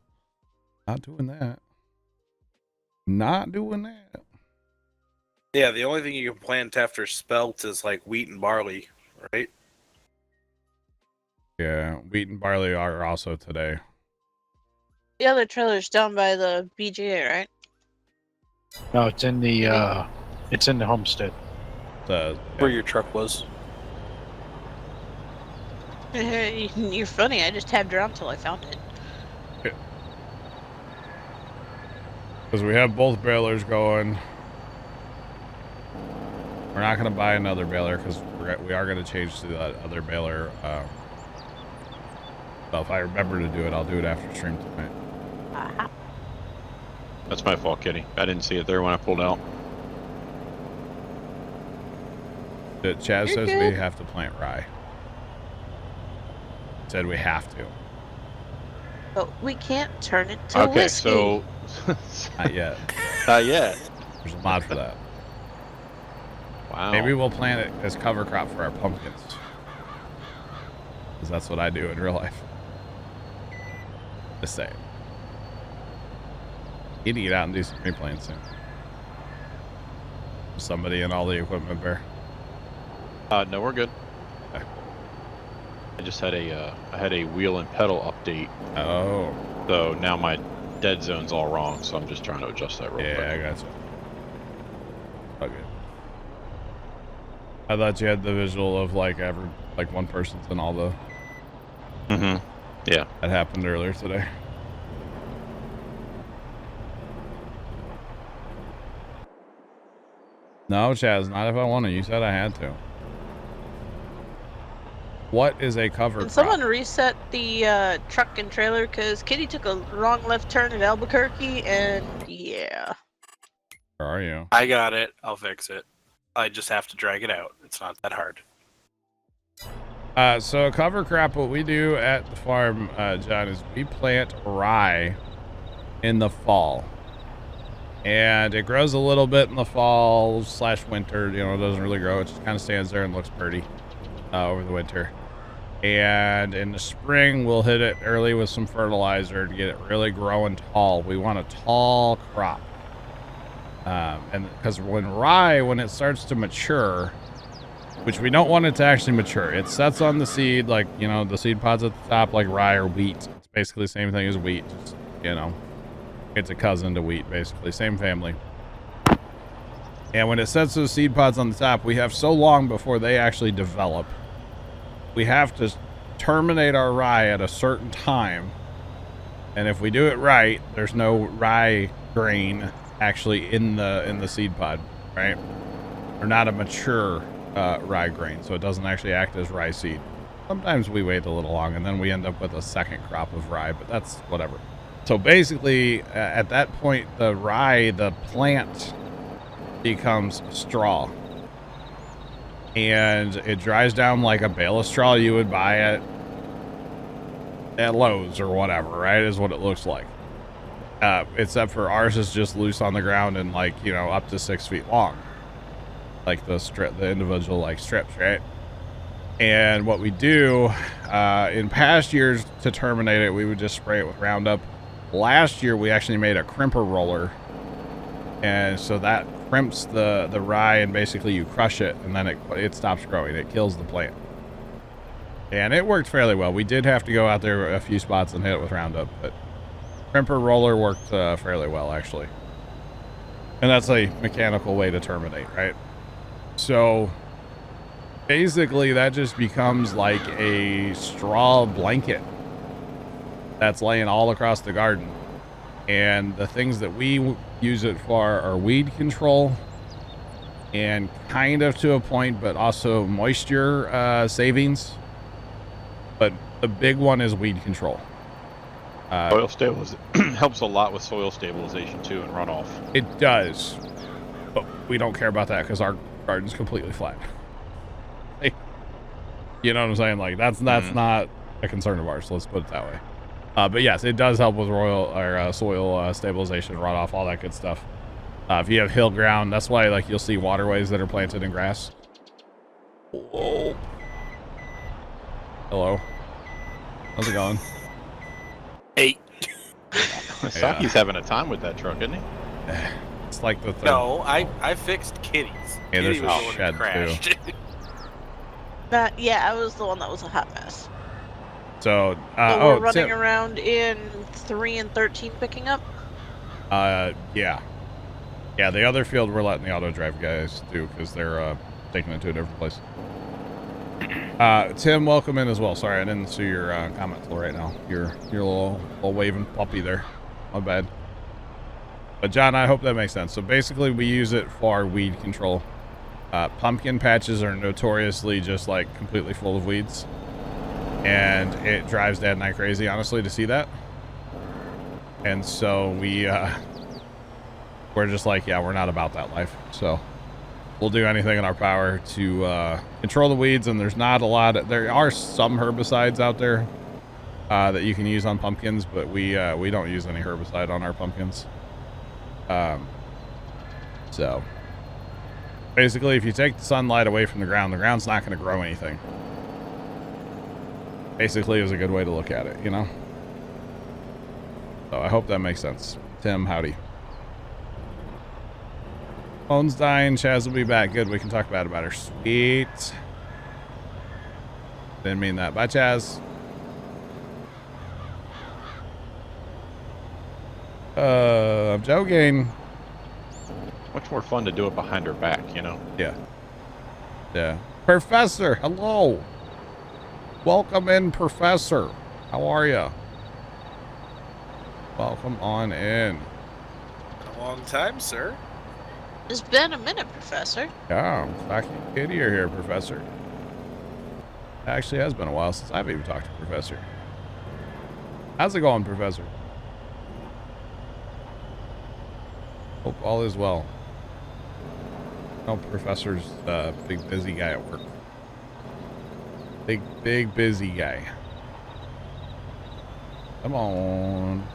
not doing that. Not doing that. Yeah, the only thing you can plant after spelt is like wheat and barley, right? Yeah, wheat and barley are also today. The other trailer's down by the BGA, right? No, it's in the homestead. Where your truck was. You're funny. I just tabbed around till I found it. Because we have both balers going. We're not going to buy another baler because we are going to change to that other baler. So if I remember to do it, I'll do it after stream tonight. Uh-huh. That's my fault, Kitty. I didn't see it there when I pulled out. Chaz You're says good. we have to plant rye. Said we have to. But we can't turn it to Okay, whiskey. so Not yet. not yet. There's a mod for that. Wow. Maybe we'll plant it as cover crop for our pumpkins. Because that's what I do in real life. Just saying. You need to get out and do some replaying soon. Somebody and all the equipment there. No, we're good. Okay. I just had a wheel and pedal update, Oh, so now my dead zone's all wrong. So I'm just trying to adjust that real yeah, quick. I got you. Okay. I thought you had the visual of like one person's in all the. Mm-hmm. Yeah. That happened earlier today. No, Chaz, not if I want to. You said I had to. What is a cover Can crop? someone reset the truck and trailer? Because Kitty took a wrong left turn at Albuquerque, and yeah. Where are you? I got it. I'll fix it. I just have to drag it out. It's not that hard. So cover crop, what we do at the farm, John, is we plant rye in the fall. And it grows a little bit in the fall / winter. You know, it doesn't really grow. It just kind of stands there and looks pretty over the winter. And in the spring, we'll hit it early with some fertilizer to get it really growing tall. We want a tall crop. And because when it starts to mature, which we don't want it to actually mature, it sets on the seed, like, you know, the seed pods at the top, like rye or wheat. It's basically the same thing as wheat, just, you know, it's a cousin to wheat, basically, same family. And when it sets those seed pods on the top, we have so long before they actually develop. We have to terminate our rye at a certain time. And if we do it right, there's no rye grain actually in the seed pod, right? Or not a mature rye grain, so it doesn't actually act as rye seed. Sometimes we wait a little long and then we end up with a second crop of rye, but that's whatever. So basically, at that point, the rye, the plant, becomes straw. And it dries down like a bale of straw you would buy at Lowe's or whatever, right? Is what it looks like. Except for ours is just loose on the ground and, like, you know, up to 6 feet long. Like the individual, like, strips, right? And what we do, in past years to terminate it, we would just spray it with Roundup. Last year, we actually made a crimper roller. And so that crimps the rye, and basically you crush it, and then it stops growing. It kills the plant. And it worked fairly well. We did have to go out there a few spots and hit it with Roundup, but crimper roller worked fairly well, actually. And that's a mechanical way to terminate, right? So basically that just becomes like a straw blanket that's laying all across the garden. And the things that we use it for are weed control and kind of to a point, but also moisture savings. But the big one is weed control. Soil stabilization helps a lot with soil stabilization too and runoff. It does, but we don't care about that because our garden's completely flat. You know what I'm saying? Like that's not a concern of ours. Let's put it that way. But yes, it does help with soil stabilization, runoff, all that good stuff. If you have hill ground, that's why, like, you'll see waterways that are planted in grass. Whoa. Hello. How's it going? Hey. Saki's having a time with that truck, isn't he? It's like the third. No, I fixed Kitty's. Yeah, there's Kitty a was the one shed, that crashed. Yeah, I was the one that was a hot mess. So, But we're running around in 3 and 13 picking up. Yeah. The other field we're letting the auto drive guys do because they're taking it to a different place. Tim, welcome in as well. Sorry, I didn't see your comment till right now. Your little waving puppy there. My bad. But John, I hope that makes sense. So basically, we use it for weed control. Pumpkin patches are notoriously just like completely full of weeds. And it drives Dad and I crazy, honestly, to see that. And so we're just like, yeah, we're not about that life. So we'll do anything in our power to control the weeds. And there's not a lot. There are some herbicides out there that you can use on pumpkins, but we don't use any herbicide on our pumpkins. So basically, if you take the sunlight away from the ground's not going to grow anything. Basically is a good way to look at it, you know? So I hope that makes sense. Tim, howdy. Phone's dying. Chaz will be back. Good, we can talk bad about her. Sweet. Didn't mean that. Bye, Chaz. I'm joking. Much more fun to do it behind her back, you know? Yeah. Professor, hello. Welcome in, Professor. How are you? Welcome on in. A long time, sir. It's been a minute, Professor. Yeah, Stocky and Kitty are here, Professor. It actually has been a while since I've even talked to Professor. How's it going, Professor? Hope all is well. No, Professor's a big busy guy at work. Big busy guy. Come on.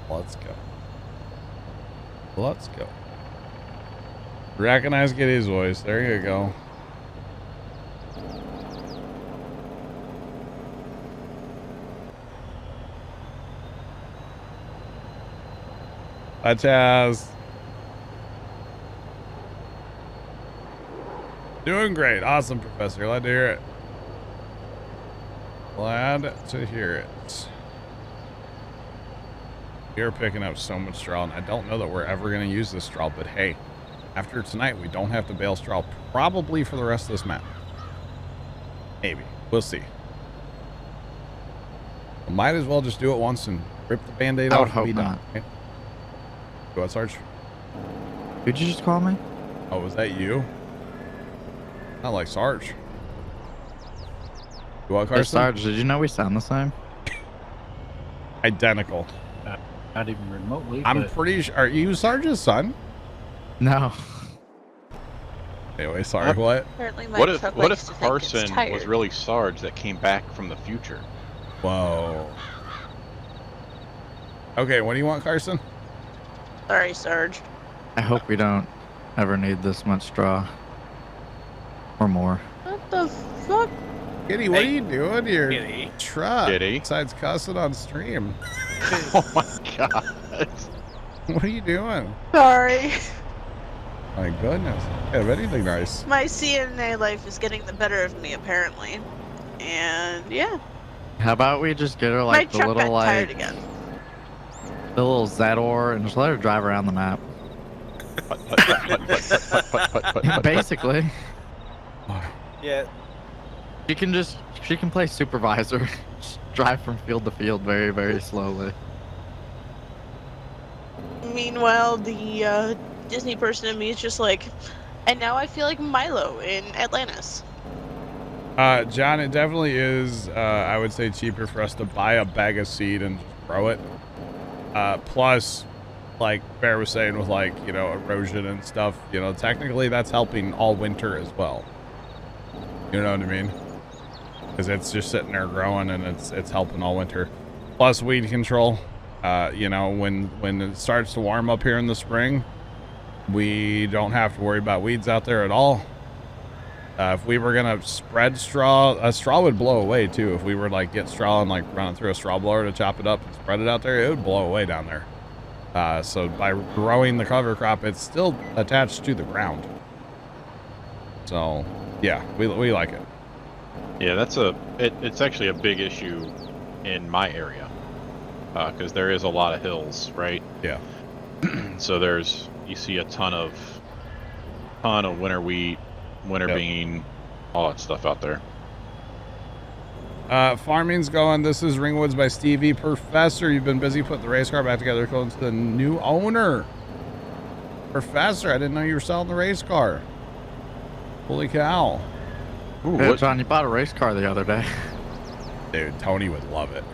Let's go. Let's go. Recognize Giddy's voice. There you go. Hi, Chaz. Doing great. Awesome, Professor. Glad to hear it. Glad to hear it. You're picking up so much straw, and I don't know that we're ever going to use this straw, but hey, after tonight, we don't have to bale straw probably for the rest of this map. Maybe. We'll see. We might as well just do it once and rip the Band-Aid I off would and hope be done. not. Okay? Go ahead, Sarge. Did you just call me? Oh, was that you? Not like Sarge. You want Hey, Carson? Sarge, did you know we sound the same? Identical. Not even remotely. I'm but pretty sure. Are you Sarge's son? No. Anyway, sorry. What? Apparently my What if truck what likes if to think it's Carson tired. was really Sarge that came back from the future? Whoa. Okay, what do you want, Carson? Sorry, Sarge. I hope we don't ever need this much straw. Or more. What the fuck? Kitty, what Hey, are you doing to your Kitty. truck? Kitty. Besides cussing on stream. Oh my god. What are you doing? Sorry. My goodness. Yeah, if anything nice. My CNA life is getting the better of me, apparently. And yeah, How about we just get her like my the truck little got tired like again. the little Zador and just let her drive around the map. Basically. Yeah, She can play supervisor. Just drive from field to field very, very slowly. Meanwhile, the Disney person in me is just like, and now I feel like Milo in Atlantis. John, it definitely is, I would say, cheaper for us to buy a bag of seed and just grow it. Plus, like Bear was saying with, like, you know, erosion and stuff, you know, technically that's helping all winter as well. You know what I mean? Because it's just sitting there growing and it's helping all winter. Plus weed control. You know, when it starts to warm up here in the spring, we don't have to worry about weeds out there at all. If we were gonna spread straw, a straw would blow away too. If we were like get straw and like run it through a straw blower to chop it up and spread it out there, it would blow away down there. So by growing the cover crop, it's still attached to the ground. So yeah, we like it. Yeah, it's actually a big issue in my area because there is a lot of hills, right? Yeah. So you see a ton of winter wheat, winter bean, all that stuff out there. Farming's going. This is Ringwoods by Stevie. Professor, you've been busy putting the race car back together, going to the new owner. Professor, I didn't know you were selling the race car. Holy cow. Ooh, Hey, John, you bought a race car the other day. Dude, Tony would love it.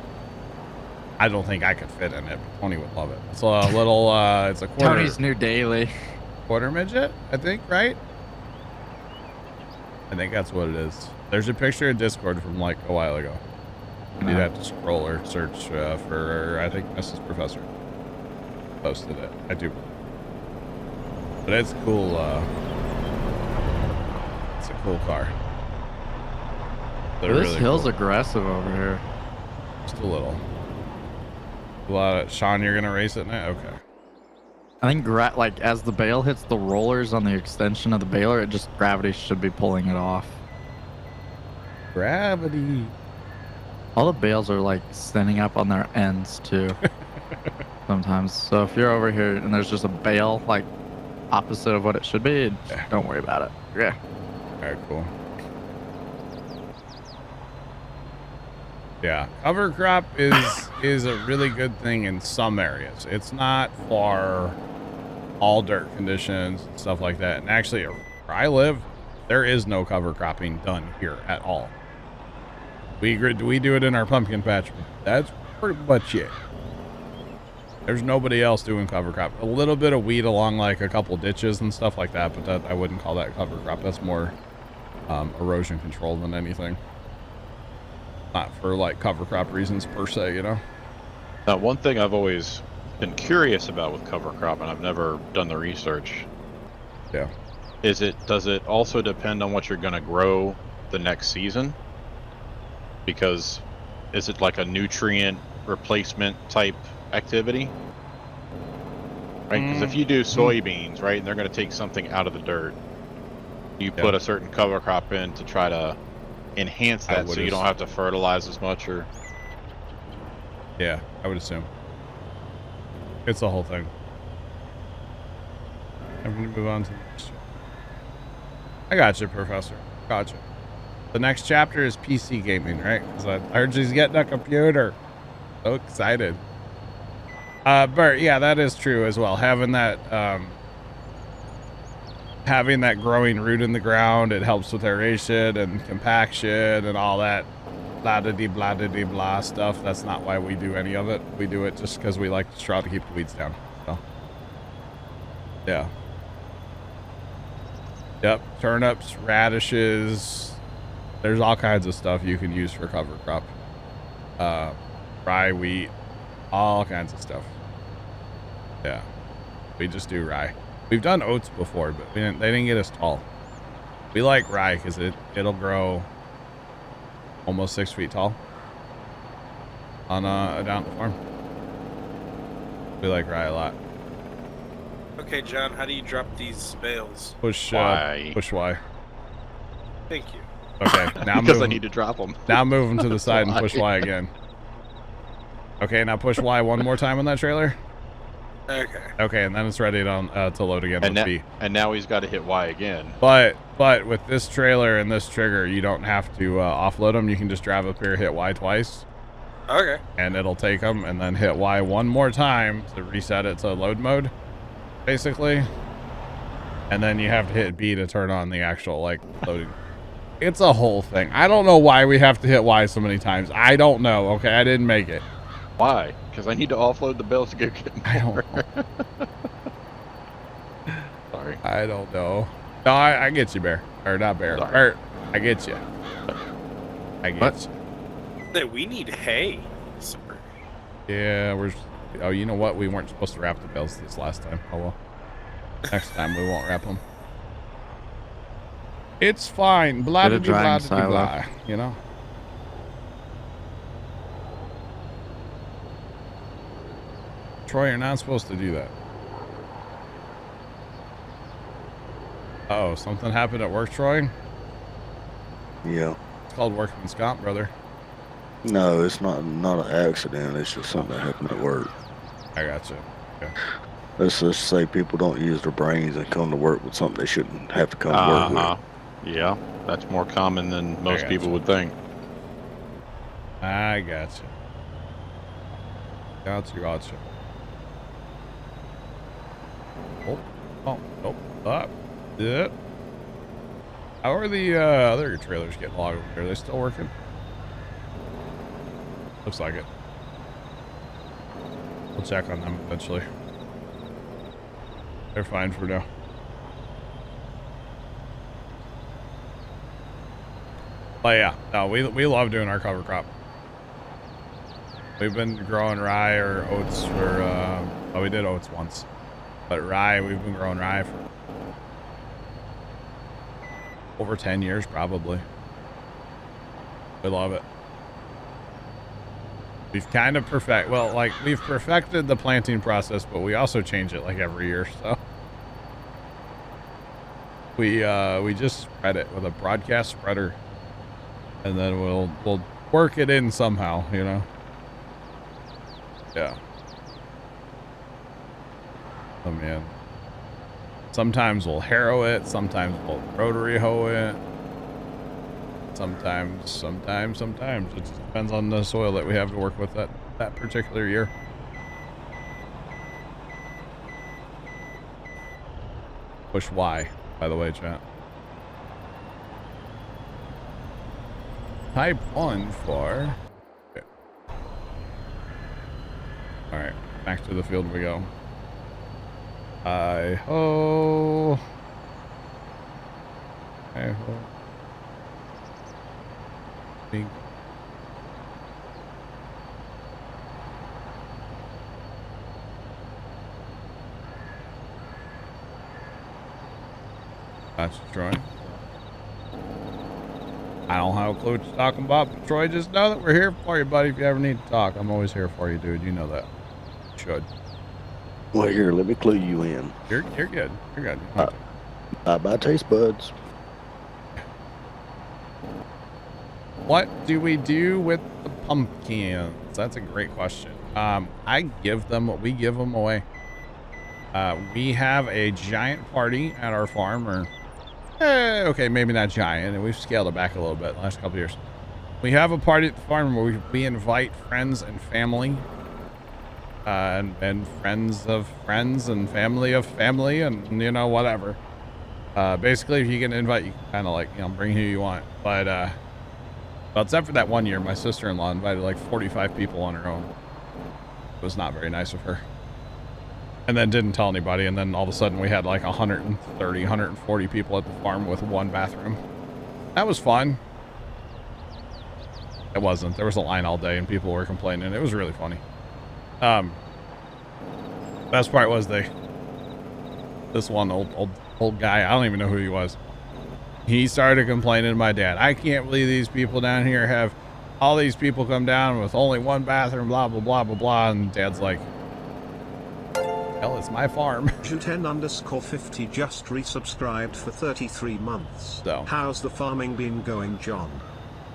I don't think I could fit in it, but Tony would love it. It's a little, it's a quarter. Tony's new daily. Quarter midget, I think, right? I think that's what it is. There's a picture in Discord from like a while ago. You'd have to scroll or search for, I think Mrs. Professor posted it. I do. But it's cool. It's a cool car. They're This really hill's cool. aggressive over here. Just a little. A lot of, Sean, you're gonna race it now? Okay. I think like as the bale hits the rollers on the extension of the baler, gravity should be pulling it off. Gravity. All the bales are like standing up on their ends too. Sometimes. So if you're over here and there's just a bale like opposite of what it should be, don't worry about it. Yeah. Alright, cool. Yeah, cover crop is is a really good thing in some areas. It's not for all dirt conditions and stuff like that. And actually, where I live, there is no cover cropping done here at all. We do it in our pumpkin patch. That's pretty much it. There's nobody else doing cover crop. A little bit of weed along like a couple ditches and stuff like that, but that I wouldn't call that cover crop. That's more erosion control than anything. Not for like cover crop reasons per se, you know. Now, one thing I've always been curious about with cover crop, and I've never done the research. Yeah. Does it also depend on what you're going to grow the next season? Because is it like a nutrient replacement type activity? Right? Because if you do soybeans, right, and they're going to take something out of the dirt, you put a certain cover crop in to try to enhance that so you don't have to fertilize as much, or... Yeah, I would assume. It's the whole thing. I'm going to move on to the next chapter. I got you, Professor. Got you. The next chapter is PC gaming, right? Because I heard she's getting a computer. So excited. Bert, yeah, that is true as well. Having that growing root in the ground, it helps with aeration and compaction and all that blah stuff. That's not why we do any of it. We do it just because we like the straw to keep the weeds down. So, yeah. Yep, turnips, radishes. There's all kinds of stuff you can use for cover crop. Rye, wheat, all kinds of stuff. Yeah, we just do rye. We've done oats before, but they didn't get us tall. We like rye because it'll grow almost 6 feet tall on down at the farm. We like rye a lot. Okay, John, how do you drop these bales? Push push Y. Thank you. Okay, now because I need to drop them. Now move them to the side and push Y again. Okay, now push Y one more time on that trailer. Okay. Okay, and then it's ready to load again with B. And now he's got to hit Y again. But with this trailer and this trigger, you don't have to offload them. You can just drive up here, hit Y twice. Okay. And it'll take them, and then hit Y one more time to reset it to load mode, basically. And then you have to hit B to turn on the actual like loading. It's a whole thing. I don't know why we have to hit Y so many times. I don't know. Okay, I didn't make it. Why? Because I need to offload the bales to get more. I don't know. Sorry. I don't know. No, I get you, Bear. Or not Bear. Sorry. Bert, I get you. I get you. Hey, we need hay, sir. Yeah, oh, you know what? We weren't supposed to wrap the bales this last time. Oh, well. Next time we won't wrap them. It's fine. Blah, blah, blah, blah, blah, you know? Troy, you're not supposed to do that. Uh-oh, something happened at work, Troy? Yeah. It's called workman's comp, brother. No, it's not an accident. It's just something that happened at work. I gotcha. Okay. Let's just say people don't use their brains and come to work with something they shouldn't have to come to work with. Yeah, that's more common than most people would think. I gotcha. Gotcha. Oh, nope. Yeah. How are the other trailers getting logged over here? Are they still working? Looks like it. We'll check on them eventually. They're fine for now. But yeah, no, we love doing our cover crop. We've been growing rye or oats for, we did oats once. But rye, we've been growing rye for over 10 years, probably. We love it. We've kind of we've perfected the planting process, but we also change it like every year, so. We just spread it with a broadcast spreader. And then we'll work it in somehow, you know? Yeah. Oh, man. Sometimes we'll harrow it. Sometimes we'll rotary hoe it. Sometimes. It just depends on the soil that we have to work with that that particular year. Push Y, by the way, chat. Type 1 for... Okay. Alright, back to the field we go. Hi-ho. Hi-ho. Big. That's Troy. I don't have a clue what you're talking about, but Troy, just know that we're here for you, buddy. If you ever need to talk, I'm always here for you, dude. You know that. You should. Well, here, let me clue you in. You're good. You're good. Bye-bye, taste buds. What do we do with the pumpkins? That's a great question. We give them away. We have a giant party at our farm, or okay, maybe not giant, and we've scaled it back a little bit in the last couple years. We have a party at the farm where we invite friends and family, and friends of friends and family of family, and you know, whatever. Basically, if you get an invite, you can kind of like, you know, bring who you want. But well, except for that one year, my sister-in-law invited like 45 people on her own. It was not very nice of her. And then didn't tell anybody, and then all of a sudden we had like 130, 140 people at the farm with one bathroom. That was fun. It wasn't. There was a line all day and people were complaining. It was really funny. Best part was this one old guy, I don't even know who he was. He started complaining to my dad. I can't believe these people down here have all these people come down with only one bathroom, blah, blah, blah, blah, blah. And Dad's like, hell, it's my farm. 10_50 just resubscribed for 33 months. So, how's the farming been going, John?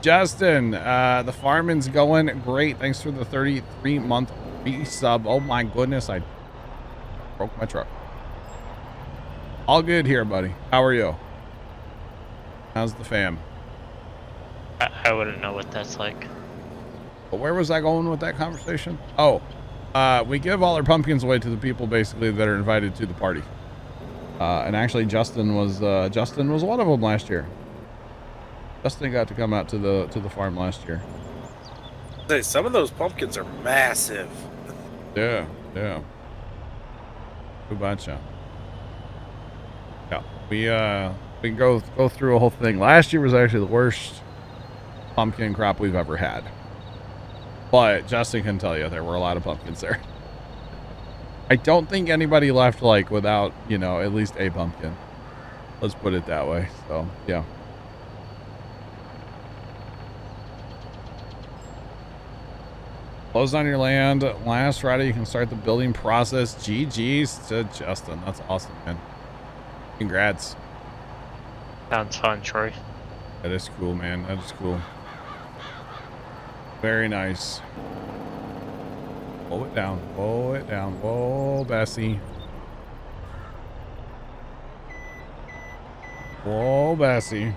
Justin, the farming's going great. Thanks for the 33-month resub. Oh my goodness, I broke my truck. All good here, buddy. How are you? How's the fam? I wouldn't know what that's like. But where was I going with that conversation? Oh, we give all our pumpkins away to the people basically that are invited to the party. And actually Justin was one of them last year. Justin got to come out to the farm last year. Say, some of those pumpkins are massive. Yeah. Who betcha? Yeah, we can go through a whole thing. Last year was actually the worst pumpkin crop we've ever had. But Justin can tell you there were a lot of pumpkins there. I don't think anybody left like without, you know, at least a pumpkin. Let's put it that way. So, yeah. Closed on your land last Friday. You can start the building process. GG's to Justin. That's awesome, man. Congrats. Sounds fun, Troy. That is cool, man. That is cool. Very nice. Pull it down. Pull it down. Whoa, Bessie. Whoa, Bessie.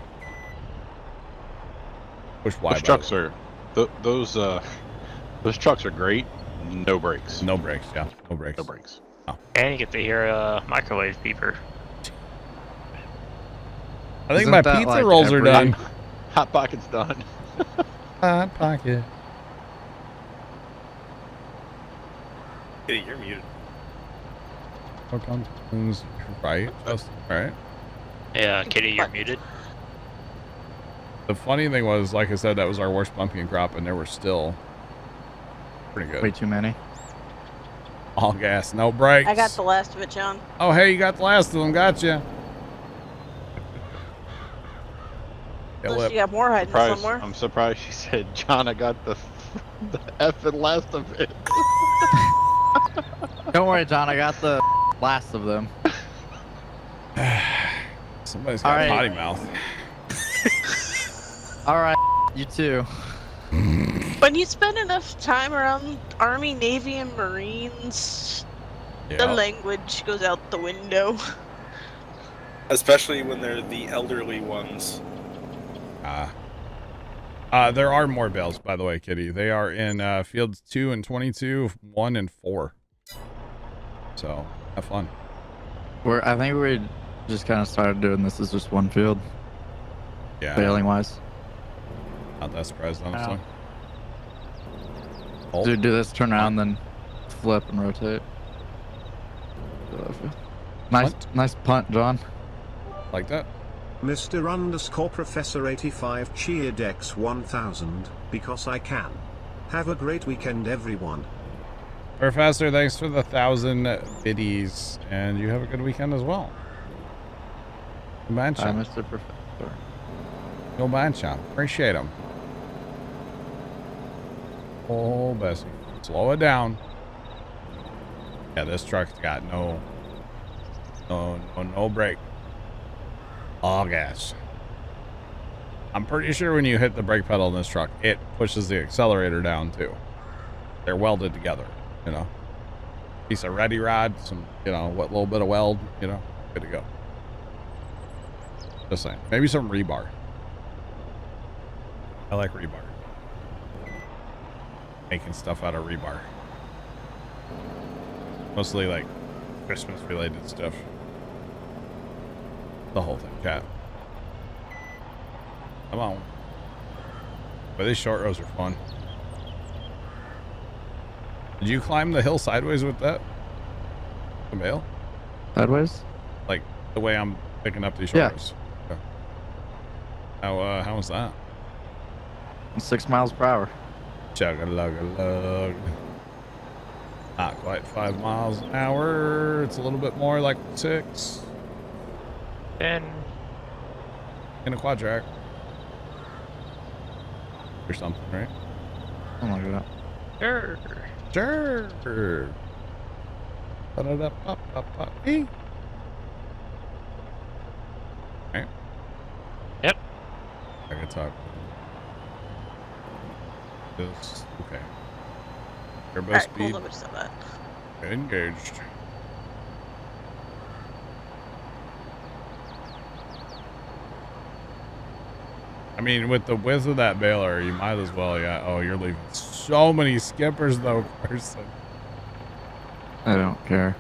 Push Y. Those trucks are those trucks are great. No brakes. No brakes. Yeah, no brakes. No brakes. Oh. And you get to hear a microwave beeper. I think my pizza rolls are done. Hot Pocket's done. Hot Pocket. Hey, you're muted. Right. Right. Yeah, Kitty, you're muted. The funny thing was, like I said, that was our worst pumpkin crop, and there were still pretty good. Way too many. All gas, no brakes. I got the last of it, John. Oh, hey, you got the last of them. Gotcha. Unless you got more hiding somewhere. I'm surprised she said, John, I got the effing last of it. Don't worry, John. I got the last of them. Somebody's got a potty mouth. All right, you too. When you spend enough time around Army, Navy, and Marines, the language goes out the window. Especially when they're the elderly ones. There are more bales, by the way, Kitty. They are in fields 2 and 22, 1 and 4. So have fun. I think we just kind of started doing this as just one field, Yeah. bailing wise. Not that surprised, honestly. Oh. Dude, do this, turn around, then flip and rotate. Nice punt, John. Like that? Mr. Professor 85 cheered X 1000 because I can. Have a great weekend, everyone. Professor, thanks for the 1,000 biddies, and you have a good weekend as well. Go Hi, Banchan. Mr. Professor. Go Banchan. Appreciate him. Oh, Bessie. Slow it down. Yeah, this truck's got no brake. All gas. I'm pretty sure when you hit the brake pedal in this truck, it pushes the accelerator down too. They're welded together, you know. Piece of ready rod, some, you know, what little bit of weld, you know, good to go. Just saying. Maybe some rebar. I like rebar. Making stuff out of rebar. Mostly like Christmas related stuff. The whole thing, cat. Come on. But these short rows are fun. Did you climb the hill sideways with that? The bale? Sideways? Like the way I'm picking up these short Yeah. rows. Okay. How was that? 6 miles per hour. Chug-a-lug-a-lug. Not quite 5 miles an hour. It's a little bit more, like 6. 10. In a quad track. Or something, right? Something like that. Sure. Sure. Ba-da-da-ba-ba-ba-ee. Okay. Yep. I can talk. This, okay. Turbo Alright, speed. hold on, just that. Engaged. I mean, with the width of that baler, you might as well, yeah. Oh, you're leaving so many skippers, though, Carson. I don't care.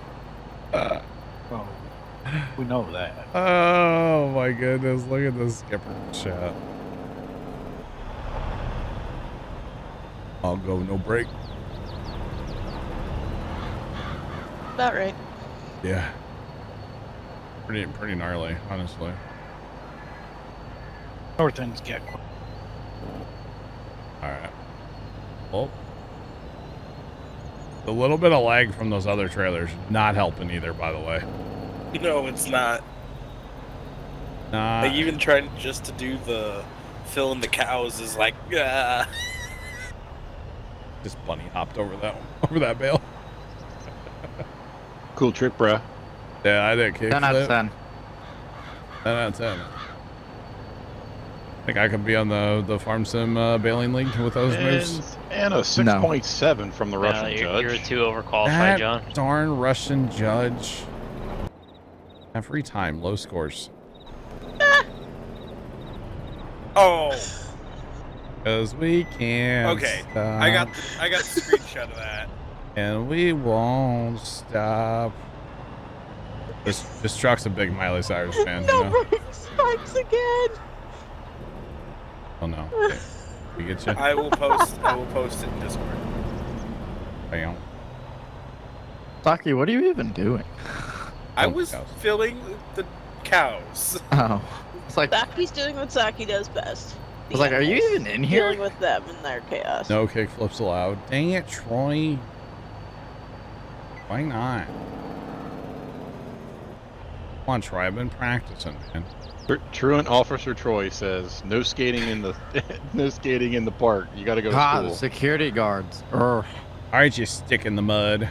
Well, we know that. Oh, my goodness. Look at this skipper chat. I'll go, no break. About right. Yeah. Pretty gnarly, honestly. Or things get quick. Alright. Well. The little bit of lag from those other trailers not helping either, by the way. No, it's not. Nah. Like, even trying just to do the fill in the cows is like, Just bunny hopped over that bale. Cool trick, bruh. Yeah, I did kick 10 out of 10. 10 out of 10. Think I could be on the Farm Sim Bailing League with those moves? And a 6.7 from the No, Russian judge. you're too overqualified, That John. darn Russian judge. Every time, low scores. oh, Because we can't okay. stop. I got the screenshot of that. And we won't stop. This truck's a big Miley Cyrus fan. No You know? brake spikes again. Oh no. Okay. We get you. I will post it in Discord. Bam. Saki, what are you even doing? I Oh, was cows. filling the cows. Oh. It's like, Saki's doing what Saki does best. I was like, are you even in here? Dealing with them and their chaos. No kick flips allowed. Dang it, Troy. Why not? Come on, Troy. I've been practicing, man. Truant Officer Troy says, "No skating in the no skating in the park. You got to go to the school." security guards. Urgh. All right, you stick in the mud.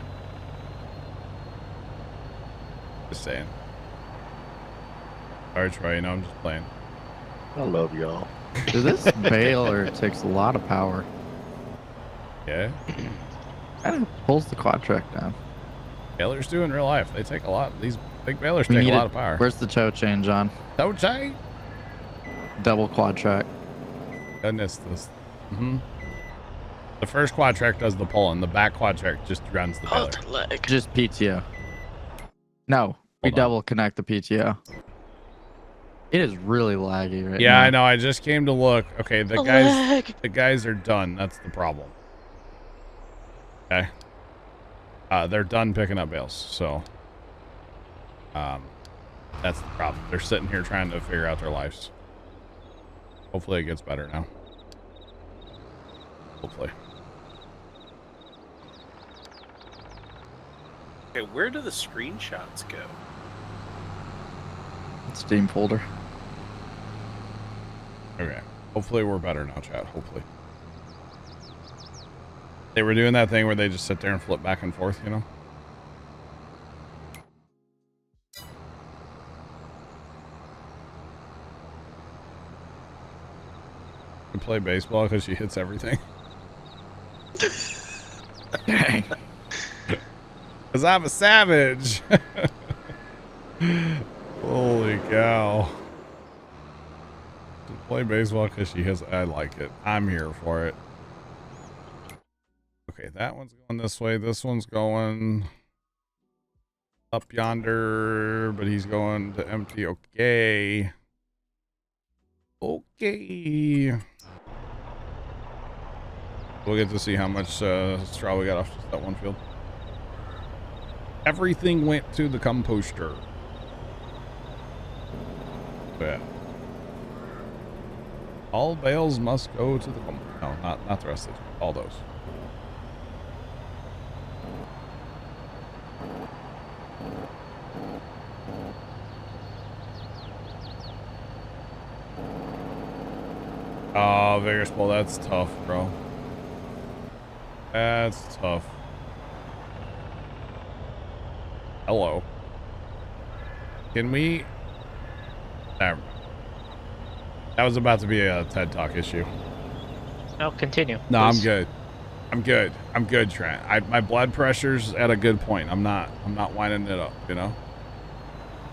Just saying. All right, Troy. You know I'm just playing. I love y'all. Dude, this baler takes a lot of power. Yeah. Kind of pulls the quad track down. Bailers do in real life. They take a lot. These big balers We take a need lot it. of power. Where's the tow chain, John? Tow chain? Double quad track. goodness, this. The first quad track does the pulling. The back quad track just runs the Oh, baler. the leg. Just PTO. No, we Hold on. double connect the PTO. It is really laggy right now. Yeah, I know. I just came to look. Okay, the leg. guys are done. That's the problem. Okay. They're done picking up bales, so that's the problem. They're sitting here trying to figure out their lives. Hopefully it gets better now. Hopefully. Okay, where do the screenshots go? Steam folder. Okay. Hopefully we're better now, chat. Hopefully. They were doing that thing where they just sit there and flip back and forth, you know? You play baseball because she hits everything. Dang. Because I'm a savage. Holy cow. To play baseball because she hits. I like it. I'm here for it. Okay, that one's going this way. This one's going up yonder, but he's going to empty. Okay. Okay. We'll get to see how much straw we got off just that one field. Everything went to the composter. Yeah. All bales must go to the composter. No, not the rest of it. All those. Oh, Vegas Bowl, that's tough, bro. That's tough. Hello. Can we... There. That was about to be a TED Talk issue. No, continue. No, I'm please. good. I'm good. I'm good, Trent. My blood pressure's at a good point. I'm not winding it up, you know?